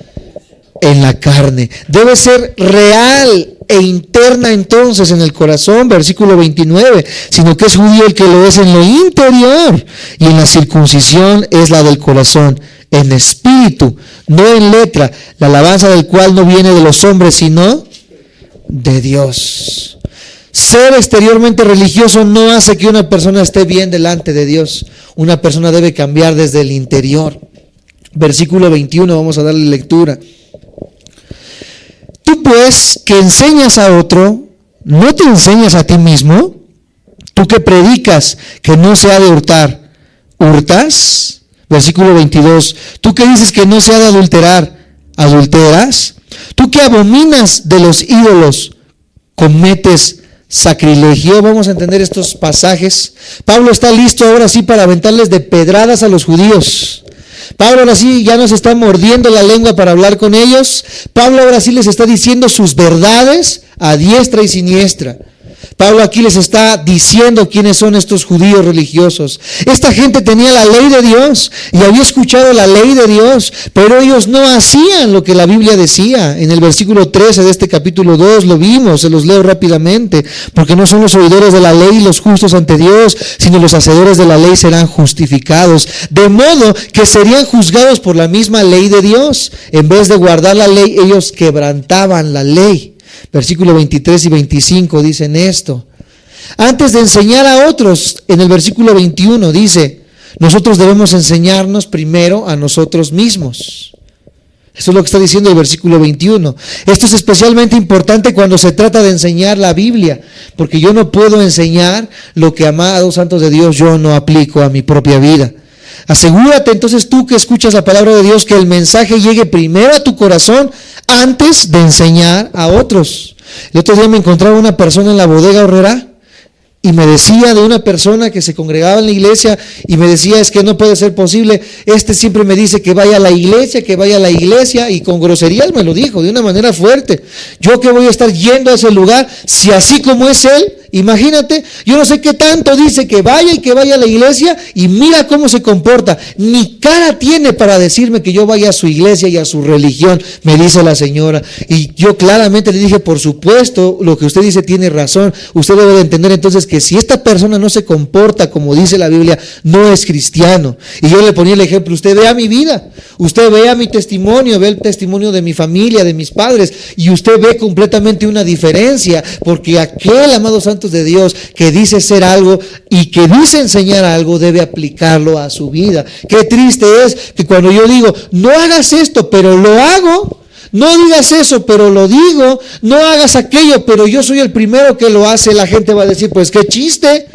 en la carne. Debe ser real e interna entonces en el corazón, versículo 29, sino que es judío el que lo es en lo interior, y en la circuncisión es la del corazón, en espíritu, no en letra, la alabanza del cual no viene de los hombres, sino de Dios. Ser exteriormente religioso no hace que una persona esté bien delante de Dios. Una persona debe cambiar desde el interior. Versículo 21, vamos a darle lectura. Tú pues, que enseñas a otro, ¿no te enseñas a ti mismo? Tú que predicas que no se ha de hurtar, ¿hurtas? Versículo 22, tú que dices que no se ha de adulterar, ¿adulteras? Tú que abominas de los ídolos, ¿cometes sacrilegio? Vamos a entender estos pasajes. Pablo está listo ahora sí para aventarles de pedradas a los judíos. Pablo ahora sí ya nos está mordiendo la lengua para hablar con ellos. Pablo ahora sí les está diciendo sus verdades a diestra y siniestra. Pablo aquí les está diciendo quiénes son estos judíos religiosos. Esta gente tenía la ley de Dios y había escuchado la ley de Dios, pero ellos no hacían lo que la Biblia decía. En el versículo 13 de este capítulo 2 lo vimos, se los leo rápidamente. Porque no son los oidores de la ley los justos ante Dios, sino los hacedores de la ley serán justificados. De modo que serían juzgados por la misma ley de Dios. En vez de guardar la ley, ellos quebrantaban la ley. Versículo 23 y 25 dicen esto. Antes de enseñar a otros, en el versículo 21 dice, nosotros debemos enseñarnos primero a nosotros mismos. Eso es lo que está diciendo el versículo 21. Esto es especialmente importante cuando se trata de enseñar la Biblia, porque yo no puedo enseñar lo que, amados santos de Dios, yo no aplico a mi propia vida. Asegúrate entonces tú que escuchas la palabra de Dios que el mensaje llegue primero a tu corazón antes de enseñar a otros. El otro día me encontraba una persona en la bodega horrera y me decía de una persona que se congregaba en la iglesia y me decía, es que no puede ser posible, siempre me dice que vaya a la iglesia, y con groserías me lo dijo de una manera fuerte. Yo que voy a estar yendo a ese lugar, si así como es él, imagínate, yo no sé qué tanto dice que vaya a la iglesia y mira cómo se comporta. Ni cara tiene para decirme que yo vaya a su iglesia y a su religión, me dice la señora. Y yo claramente le dije, por supuesto, lo que usted dice tiene razón. Usted debe de entender entonces que si esta persona no se comporta como dice la Biblia, no es cristiano. Y yo le ponía el ejemplo, usted vea mi vida, usted vea mi testimonio, ve el testimonio de mi familia, de mis padres, y usted ve completamente una diferencia, porque aquel, amado santos de Dios, que dice ser algo y que dice enseñar algo, debe aplicarlo a su vida. Qué triste es que cuando yo digo, no hagas esto, pero lo hago, no digas eso, pero lo digo, no hagas aquello, pero yo soy el primero que lo hace, la gente va a decir, pues qué chiste,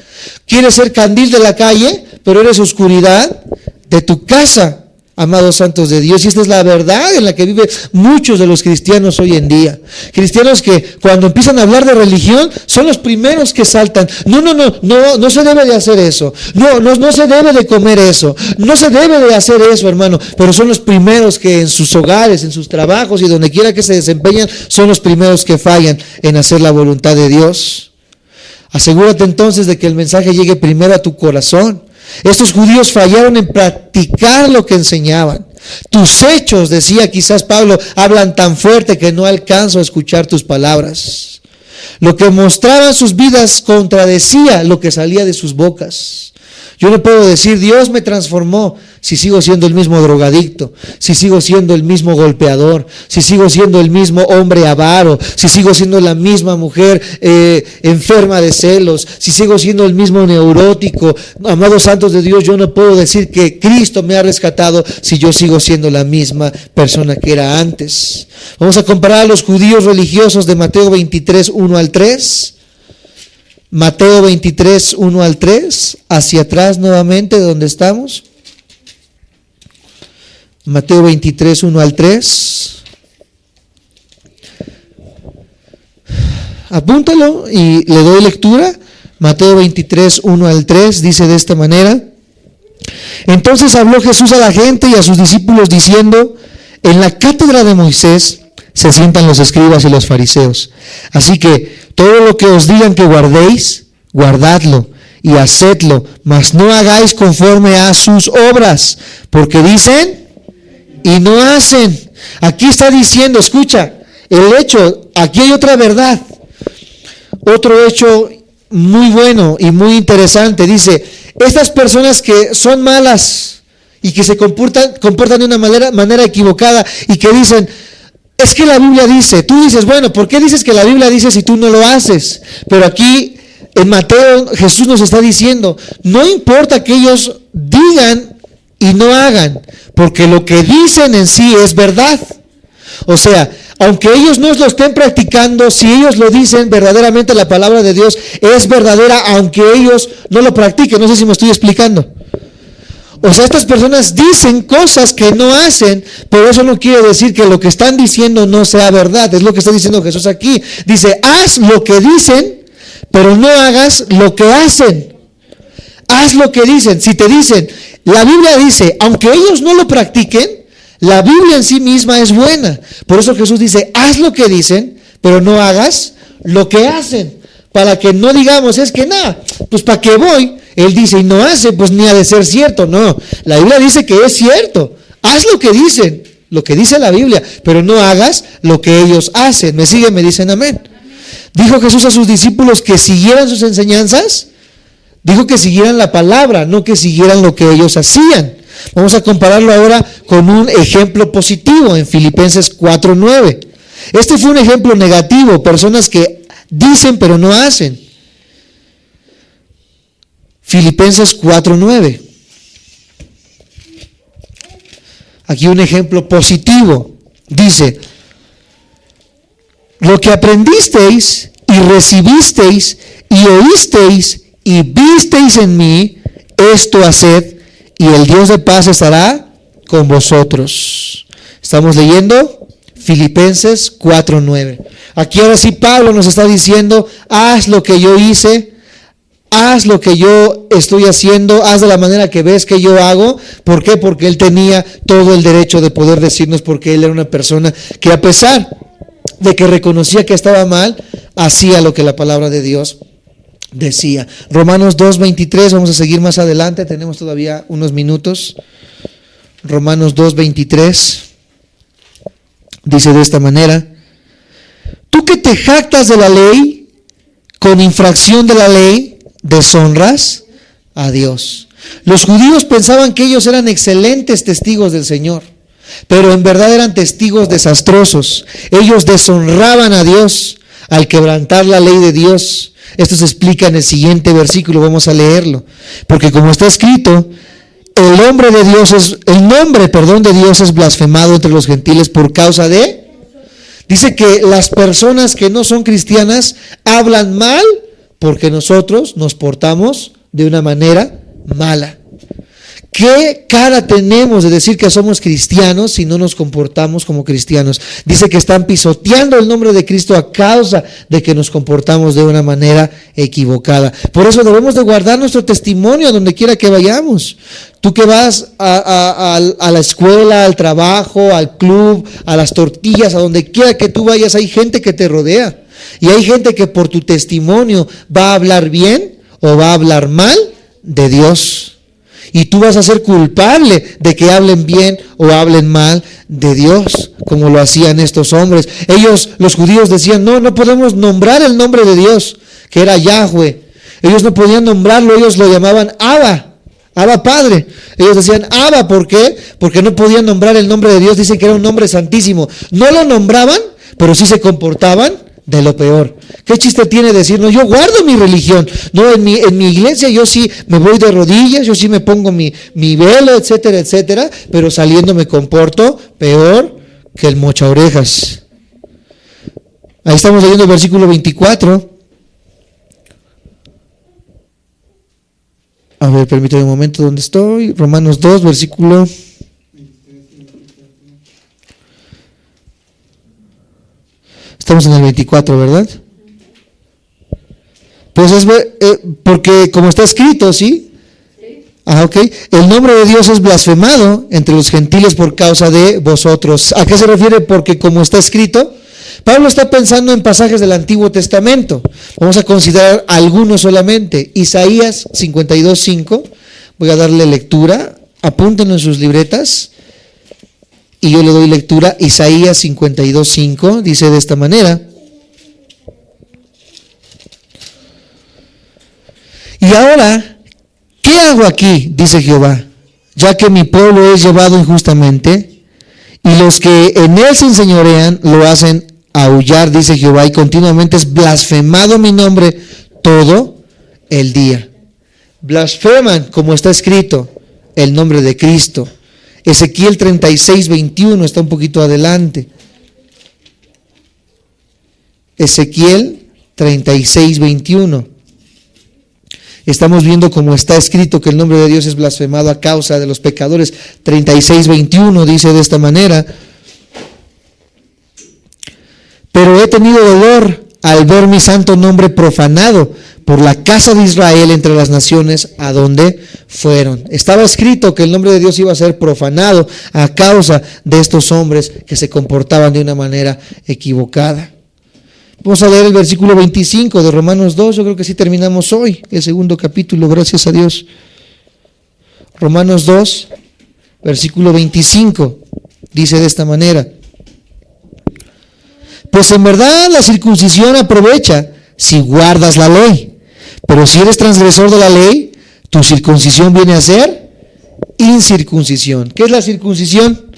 quieres ser candil de la calle, pero eres oscuridad de tu casa. Amados santos de Dios, y esta es la verdad en la que viven muchos de los cristianos hoy en día. Cristianos que cuando empiezan a hablar de religión son los primeros que saltan. No se debe de hacer eso. No se debe de comer eso. No se debe de hacer eso, hermano. Pero son los primeros que en sus hogares, en sus trabajos y donde quiera que se desempeñan, son los primeros que fallan en hacer la voluntad de Dios. Asegúrate entonces de que el mensaje llegue primero a tu corazón. Estos judíos fallaron en practicar lo que enseñaban. Tus hechos, decía quizás Pablo, hablan tan fuerte que no alcanzo a escuchar tus palabras. Lo que mostraban sus vidas contradecía lo que salía de sus bocas. Yo no puedo decir, Dios me transformó, si sigo siendo el mismo drogadicto, si sigo siendo el mismo golpeador, si sigo siendo el mismo hombre avaro, si sigo siendo la misma mujer enferma de celos, si sigo siendo el mismo neurótico. Amados santos de Dios, yo no puedo decir que Cristo me ha rescatado si yo sigo siendo la misma persona que era antes. Vamos a comparar a los judíos religiosos de Mateo 23, 1 al 3. Mateo 23, 1 al 3, hacia atrás nuevamente de donde estamos. Mateo 23, 1 al 3. Apúntalo y le doy lectura. Mateo 23, 1 al 3 dice de esta manera: entonces habló Jesús a la gente y a sus discípulos diciendo: en la cátedra de Moisés se sientan los escribas y los fariseos. Así que todo lo que os digan que guardéis, guardadlo y hacedlo, mas no hagáis conforme a sus obras, porque dicen y no hacen. Aquí está diciendo, escucha, el hecho, aquí hay otra verdad, otro hecho muy bueno y muy interesante. Dice, estas personas que son malas y que se comportan de una manera equivocada y que dicen, es que la Biblia dice, tú dices, bueno, ¿por qué dices que la Biblia dice si tú no lo haces? Pero aquí en Mateo Jesús nos está diciendo, no importa que ellos digan y no hagan, porque lo que dicen en sí es verdad. O sea, aunque ellos no lo estén practicando, si ellos lo dicen, verdaderamente la palabra de Dios es verdadera, aunque ellos no lo practiquen. No sé si me estoy explicando. O sea, estas personas dicen cosas que no hacen, pero eso no quiere decir que lo que están diciendo no sea verdad. Es lo que está diciendo Jesús aquí. Dice, haz lo que dicen, pero no hagas lo que hacen. Haz lo que dicen. Si te dicen, la Biblia dice, aunque ellos no lo practiquen, la Biblia en sí misma es buena. Por eso Jesús dice, haz lo que dicen, pero no hagas lo que hacen. Para que no digamos, es que nada, pues ¿para qué voy? Él dice y no hace, pues ni ha de ser cierto. No, la Biblia dice que es cierto. Haz lo que dicen, lo que dice la Biblia, pero no hagas lo que ellos hacen. ¿Me siguen? Me dicen amén. Dijo Jesús a sus discípulos que siguieran sus enseñanzas. Dijo que siguieran la palabra, no que siguieran lo que ellos hacían. Vamos a compararlo ahora con un ejemplo positivo en Filipenses 4:9. Este fue un ejemplo negativo, personas que dicen pero no hacen. Filipenses 4:9. Aquí un ejemplo positivo. Dice, lo que aprendisteis y recibisteis y oísteis y visteis en mí, esto haced, y el Dios de paz estará con vosotros. Estamos leyendo Filipenses 4:9. Aquí ahora sí Pablo nos está diciendo, haz lo que yo hice, haz lo que yo estoy haciendo, haz de la manera que ves que yo hago. ¿Por qué? Porque él tenía todo el derecho de poder decirnos, porque él era una persona que a pesar de que reconocía que estaba mal, hacía lo que la palabra de Dios decía. Romanos 2:23, vamos a seguir más adelante, tenemos todavía unos minutos. Romanos 2:23 dice de esta manera, tú que te jactas de la ley, con infracción de la ley, deshonras a Dios. Los judíos pensaban que ellos eran excelentes testigos del Señor, pero en verdad eran testigos desastrosos. Ellos deshonraban a Dios al quebrantar la ley de Dios. Esto se explica en el siguiente versículo, vamos a leerlo. Porque como está escrito, el nombre de Dios es blasfemado entre los gentiles por causa de... Dice que las personas que no son cristianas hablan mal porque nosotros nos portamos de una manera mala. ¿Qué cara tenemos de decir que somos cristianos si no nos comportamos como cristianos? Dice que están pisoteando el nombre de Cristo a causa de que nos comportamos de una manera equivocada. Por eso debemos de guardar nuestro testimonio a donde quiera que vayamos. Tú que vas a la escuela, al trabajo, al club, a las tortillas, a donde quiera que tú vayas, hay gente que te rodea. Y hay gente que por tu testimonio va a hablar bien o va a hablar mal de Dios. Y tú vas a ser culpable de que hablen bien o hablen mal de Dios, como lo hacían estos hombres. Ellos, los judíos, decían, no podemos nombrar el nombre de Dios, que era Yahweh. Ellos no podían nombrarlo, ellos lo llamaban Abba. Abba Padre. Ellos decían Abba, ¿por qué? Porque no podían nombrar el nombre de Dios, dicen que era un nombre santísimo. No lo nombraban, pero sí se comportaban de lo peor. ¿Qué chiste tiene decir, no, yo guardo mi religión, no, en mi iglesia yo sí me voy de rodillas, yo sí me pongo mi velo, etcétera, etcétera, pero saliendo me comporto peor que el mocha orejas? Ahí estamos leyendo el versículo 24. A ver, permítame un momento, ¿dónde estoy? Romanos 2, versículo... Estamos en el 24, ¿verdad? Pues es porque como está escrito, ¿sí? Ok. El nombre de Dios es blasfemado entre los gentiles por causa de vosotros. ¿A qué se refiere? Porque como está escrito, Pablo está pensando en pasajes del Antiguo Testamento. Vamos a considerar algunos solamente. Isaías 52:5. Voy a darle lectura. Apúntenlo en sus libretas. Y yo le doy lectura. Isaías 52:5 dice de esta manera: y ahora, ¿qué hago aquí? Dice Jehová, ya que mi pueblo es llevado injustamente, y los que en él se enseñorean lo hacen aullar, dice Jehová, y continuamente es blasfemado mi nombre todo el día. Blasfeman, como está escrito, el nombre de Cristo. Ezequiel 36:21 está un poquito adelante. Ezequiel 36:21. Estamos viendo cómo está escrito que el nombre de Dios es blasfemado a causa de los pecadores. 36:21 dice de esta manera: pero he tenido dolor al ver mi santo nombre profanado por la casa de Israel entre las naciones a donde fueron. Estaba escrito que el nombre de Dios iba a ser profanado a causa de estos hombres que se comportaban de una manera equivocada. Vamos a leer el versículo 25 de Romanos 2, yo creo que sí terminamos hoy, el segundo capítulo, gracias a Dios. Romanos 2, versículo 25, dice de esta manera: pues en verdad la circuncisión aprovecha si guardas la ley, pero si eres transgresor de la ley, tu circuncisión viene a ser incircuncisión. ¿Qué es la circuncisión?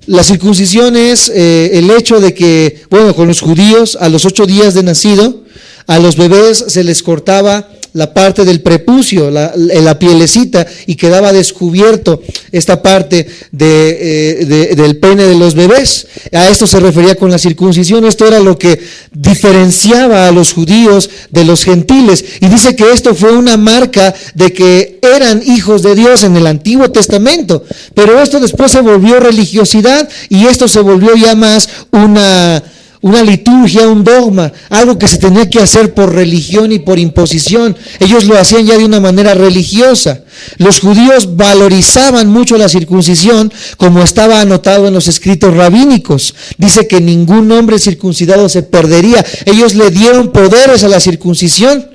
La circuncisión es el hecho de que, bueno, con los judíos, a los 8 días de nacido, a los bebés se les cortaba la parte del prepucio, la pielecita, y quedaba descubierto esta parte del pene de los bebés. A esto se refería con la circuncisión. Esto era lo que diferenciaba a los judíos de los gentiles. Y dice que esto fue una marca de que eran hijos de Dios en el Antiguo Testamento. Pero esto después se volvió religiosidad, y esto se volvió ya más una liturgia, un dogma, algo que se tenía que hacer por religión y por imposición. Ellos lo hacían ya de una manera religiosa. Los judíos valorizaban mucho la circuncisión, como estaba anotado en los escritos rabínicos. Dice que ningún hombre circuncidado se perdería. Ellos le dieron poderes a la circuncisión.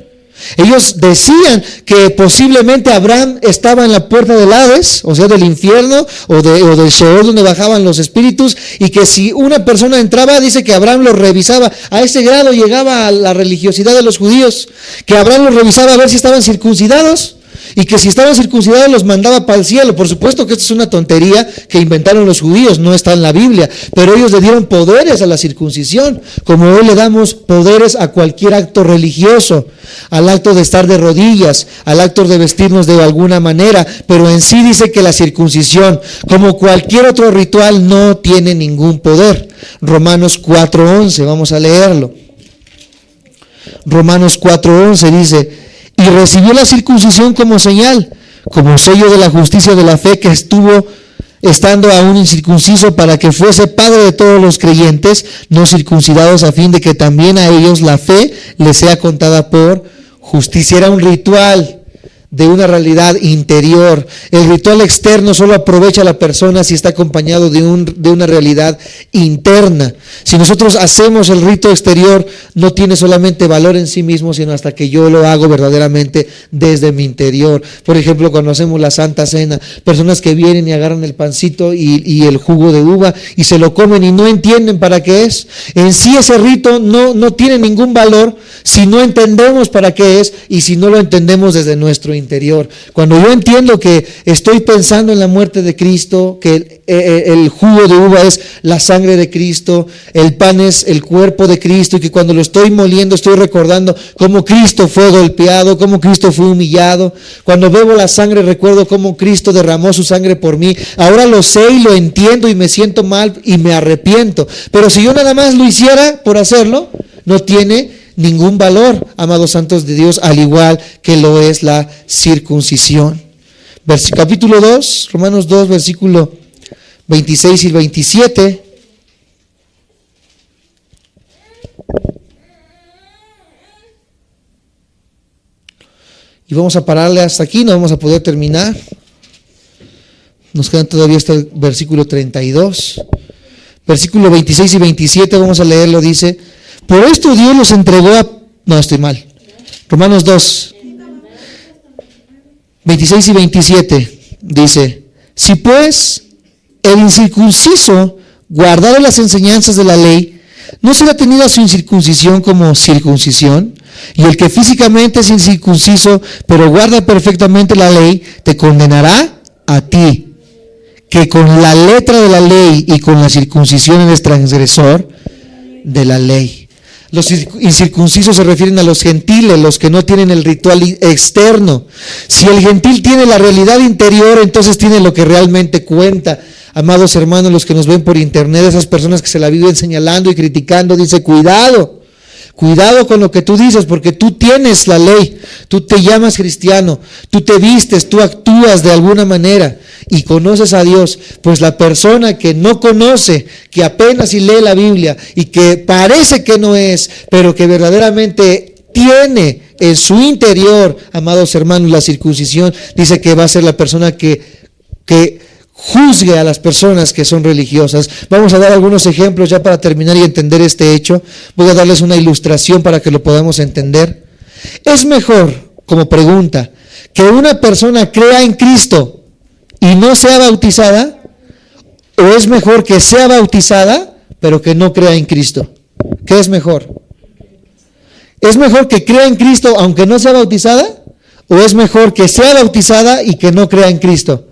Ellos decían que posiblemente Abraham estaba en la puerta del Hades, o sea, del infierno o del Sheol, donde bajaban los espíritus, y que si una persona entraba, dice que Abraham los revisaba. A ese grado llegaba a la religiosidad de los judíos, que Abraham los revisaba a ver si estaban circuncidados, y que si estaban circuncidados los mandaba para el cielo. Por supuesto que esto es una tontería que inventaron los judíos, no está en la Biblia, pero ellos le dieron poderes a la circuncisión, como hoy le damos poderes a cualquier acto religioso, al acto de estar de rodillas, al acto de vestirnos de alguna manera. Pero en sí dice que la circuncisión, como cualquier otro ritual, no tiene ningún poder. Romanos 4:11, vamos a leerlo. Romanos 4:11 dice: y recibió la circuncisión como señal, como sello de la justicia de la fe, que estuvo estando aún incircunciso, para que fuese padre de todos los creyentes no circuncidados, a fin de que también a ellos la fe les sea contada por justicia. Era un ritual de una realidad interior. El ritual externo solo aprovecha a la persona si está acompañado de una realidad interna. Si nosotros hacemos el rito exterior, no tiene solamente valor en sí mismo, sino hasta que yo lo hago verdaderamente desde mi interior. Por ejemplo, cuando hacemos la Santa Cena, personas que vienen y agarran el pancito y el jugo de uva y se lo comen y no entienden para qué es. En sí ese rito no tiene ningún valor si no entendemos para qué es, y si no lo entendemos desde nuestro interior. interior. Cuando yo entiendo que estoy pensando en la muerte de Cristo, que el jugo de uva es la sangre de Cristo, el pan es el cuerpo de Cristo, y que cuando lo estoy moliendo estoy recordando cómo Cristo fue golpeado, cómo Cristo fue humillado. Cuando bebo la sangre recuerdo cómo Cristo derramó su sangre por mí. Ahora lo sé y lo entiendo y me siento mal y me arrepiento. Pero si yo nada más lo hiciera por hacerlo, no tiene ningún valor, amados santos de Dios, al igual que lo es la circuncisión. Capítulo 2, Romanos 2, versículo 26 y 27. Y vamos a pararle hasta aquí, no vamos a poder terminar. Nos quedan todavía hasta el versículo 32. Versículo 26 y 27, vamos a leerlo, dice: por esto Dios los entregó a... No, estoy mal. Romanos 2, 26 y 27, dice: si pues el incircunciso guardara las enseñanzas de la ley, ¿no será tenida su incircuncisión como circuncisión? Y el que físicamente es incircunciso, pero guarda perfectamente la ley, te condenará a ti, que con la letra de la ley y con la circuncisión eres transgresor de la ley. Los incircuncisos se refieren a los gentiles, los que no tienen el ritual externo. Si el gentil tiene la realidad interior, entonces tiene lo que realmente cuenta. Amados hermanos, los que nos ven por internet, esas personas que se la viven señalando y criticando, dice: cuidado con lo que tú dices, porque tú tienes la ley, tú te llamas cristiano, tú te vistes, tú actúas de alguna manera y conoces a Dios. Pues la persona que no conoce, que apenas si lee la Biblia y que parece que no es, pero que verdaderamente tiene en su interior, amados hermanos, la circuncisión, dice que va a ser la persona que juzgue a las personas que son religiosas. Vamos a dar algunos ejemplos ya para terminar y entender este hecho. Voy a darles una ilustración para que lo podamos entender. ¿Es mejor, como pregunta, que una persona crea en Cristo y no sea bautizada? ¿O es mejor que sea bautizada pero que no crea en Cristo? ¿Qué es mejor? ¿Es mejor que crea en Cristo aunque no sea bautizada? ¿O es mejor que sea bautizada y que no crea en Cristo?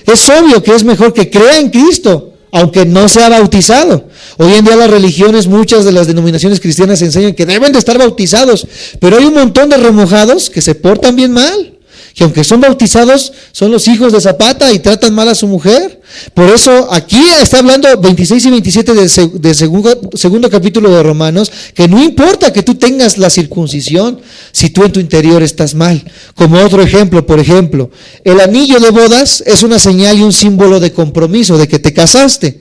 Es obvio que es mejor que crea en Cristo, aunque no sea bautizado. Hoy en día las religiones, muchas de las denominaciones cristianas enseñan que deben de estar bautizados, pero hay un montón de remojados que se portan bien mal, que aunque son bautizados, son los hijos de Zapata y tratan mal a su mujer. Por eso aquí está hablando 26 y 27 del segundo capítulo de Romanos, que no importa que tú tengas la circuncisión, si tú en tu interior estás mal. Como otro ejemplo, por ejemplo, el anillo de bodas es una señal y un símbolo de compromiso, de que te casaste,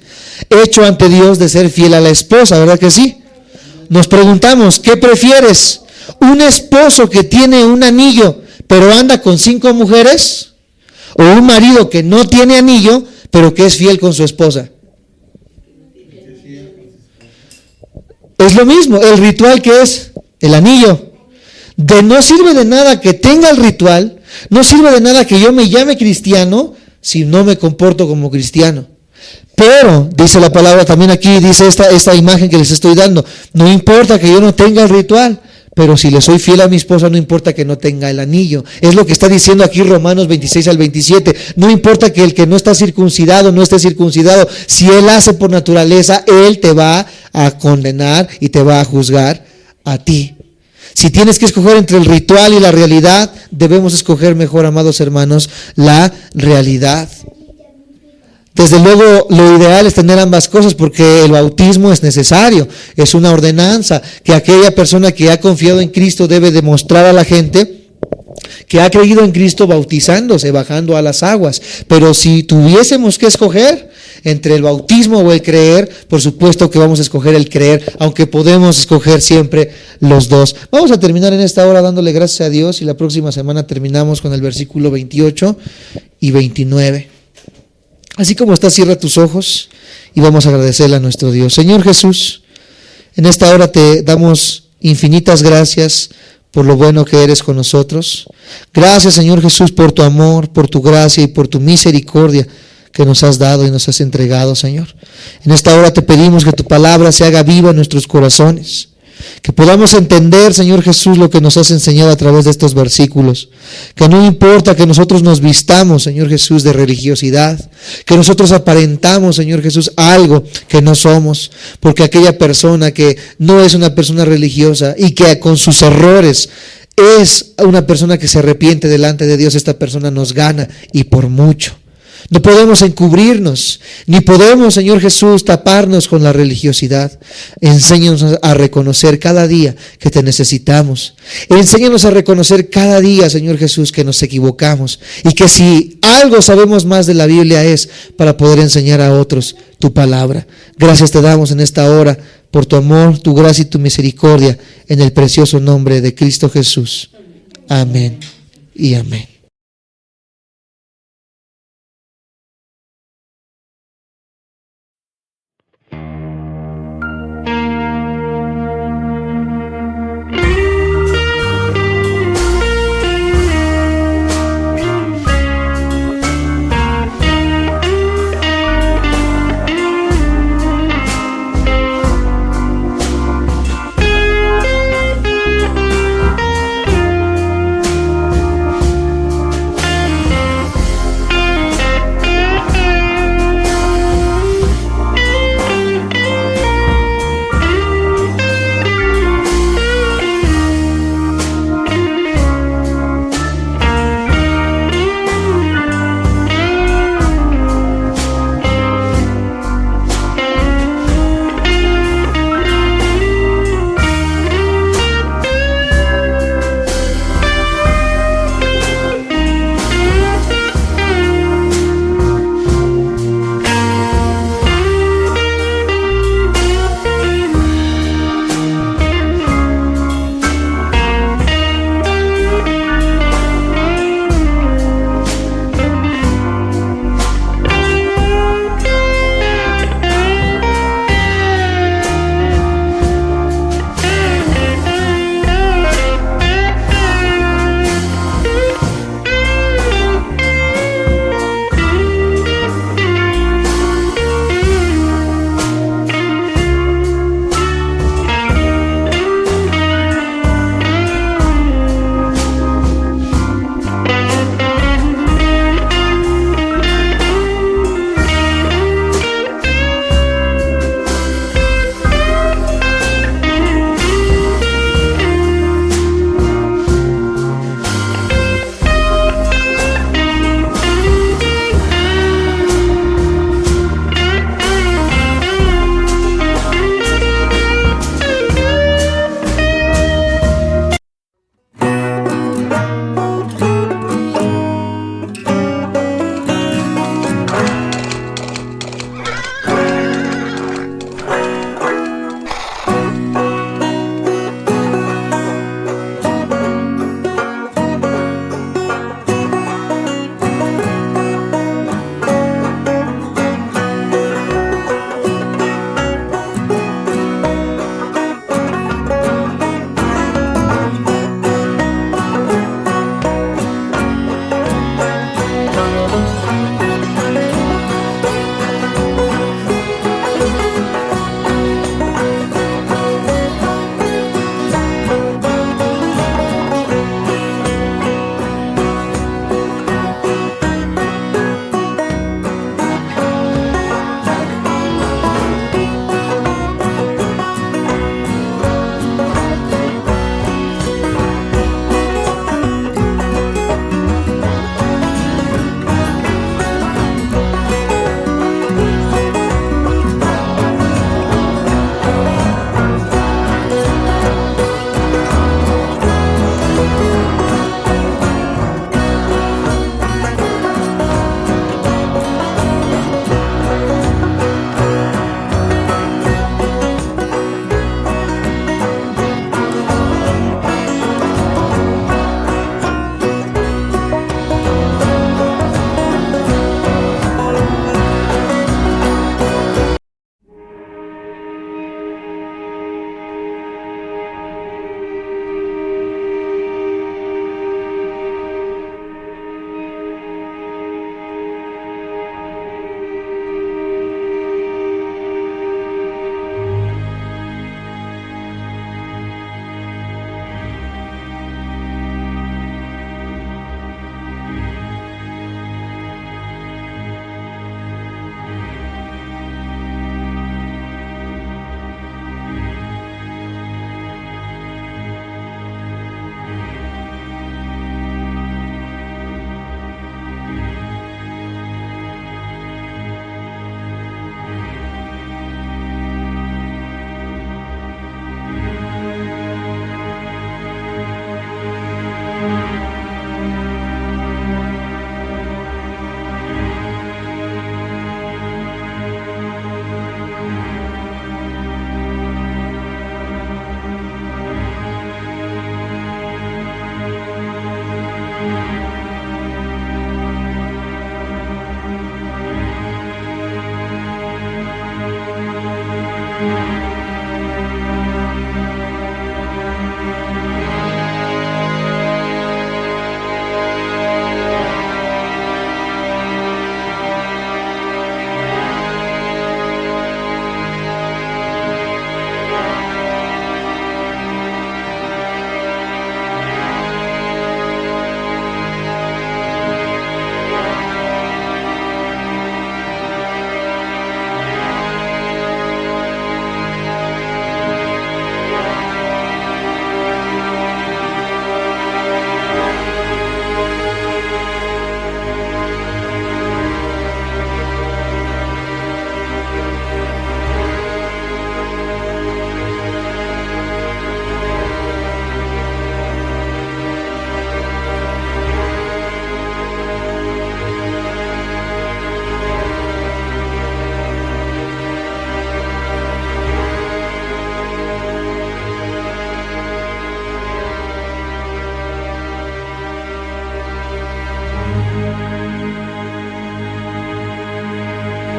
hecho ante Dios de ser fiel a la esposa, ¿verdad que sí? Nos preguntamos, ¿qué prefieres? ¿Un esposo que tiene un anillo pero anda con 5 mujeres? ¿O un marido que no tiene anillo pero que es fiel con su esposa? Es lo mismo, el ritual que es el anillo. No sirve de nada que tenga el ritual, no sirve de nada que yo me llame cristiano si no me comporto como cristiano. Pero, dice la palabra también aquí, dice esta imagen que les estoy dando, no importa que yo no tenga el ritual, pero si le soy fiel a mi esposa, no importa que no tenga el anillo. Es lo que está diciendo aquí Romanos 26 al 27. No importa que el que no está circuncidado no esté circuncidado. Si él hace por naturaleza, él te va a condenar y te va a juzgar a ti. Si tienes que escoger entre el ritual y la realidad, debemos escoger mejor, amados hermanos, la realidad. Desde luego, lo ideal es tener ambas cosas, porque el bautismo es necesario, es una ordenanza que aquella persona que ha confiado en Cristo debe demostrar a la gente que ha creído en Cristo bautizándose, bajando a las aguas. Pero si tuviésemos que escoger entre el bautismo o el creer, por supuesto que vamos a escoger el creer, aunque podemos escoger siempre los dos. Vamos a terminar en esta hora dándole gracias a Dios, y la próxima semana terminamos con el versículo 28 y 29. Así como está, cierra tus ojos y vamos a agradecerle a nuestro Dios. Señor Jesús, en esta hora te damos infinitas gracias por lo bueno que eres con nosotros. Gracias, Señor Jesús, por tu amor, por tu gracia y por tu misericordia que nos has dado y nos has entregado, Señor. En esta hora te pedimos que tu palabra se haga viva en nuestros corazones. Que podamos entender, Señor Jesús, lo que nos has enseñado a través de estos versículos. Que no importa que nosotros nos vistamos, Señor Jesús, de religiosidad. Que nosotros aparentamos, Señor Jesús, algo que no somos. Porque aquella persona que no es una persona religiosa y que con sus errores es una persona que se arrepiente delante de Dios, esta persona nos gana y por mucho. No podemos encubrirnos, ni podemos, Señor Jesús, taparnos con la religiosidad. Enséñanos a reconocer cada día que te necesitamos. Enséñanos a reconocer cada día, Señor Jesús, que nos equivocamos y que si algo sabemos más de la Biblia es para poder enseñar a otros tu palabra. Gracias te damos en esta hora por tu amor, tu gracia y tu misericordia, en el precioso nombre de Cristo Jesús. Amén y amén.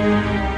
Amén.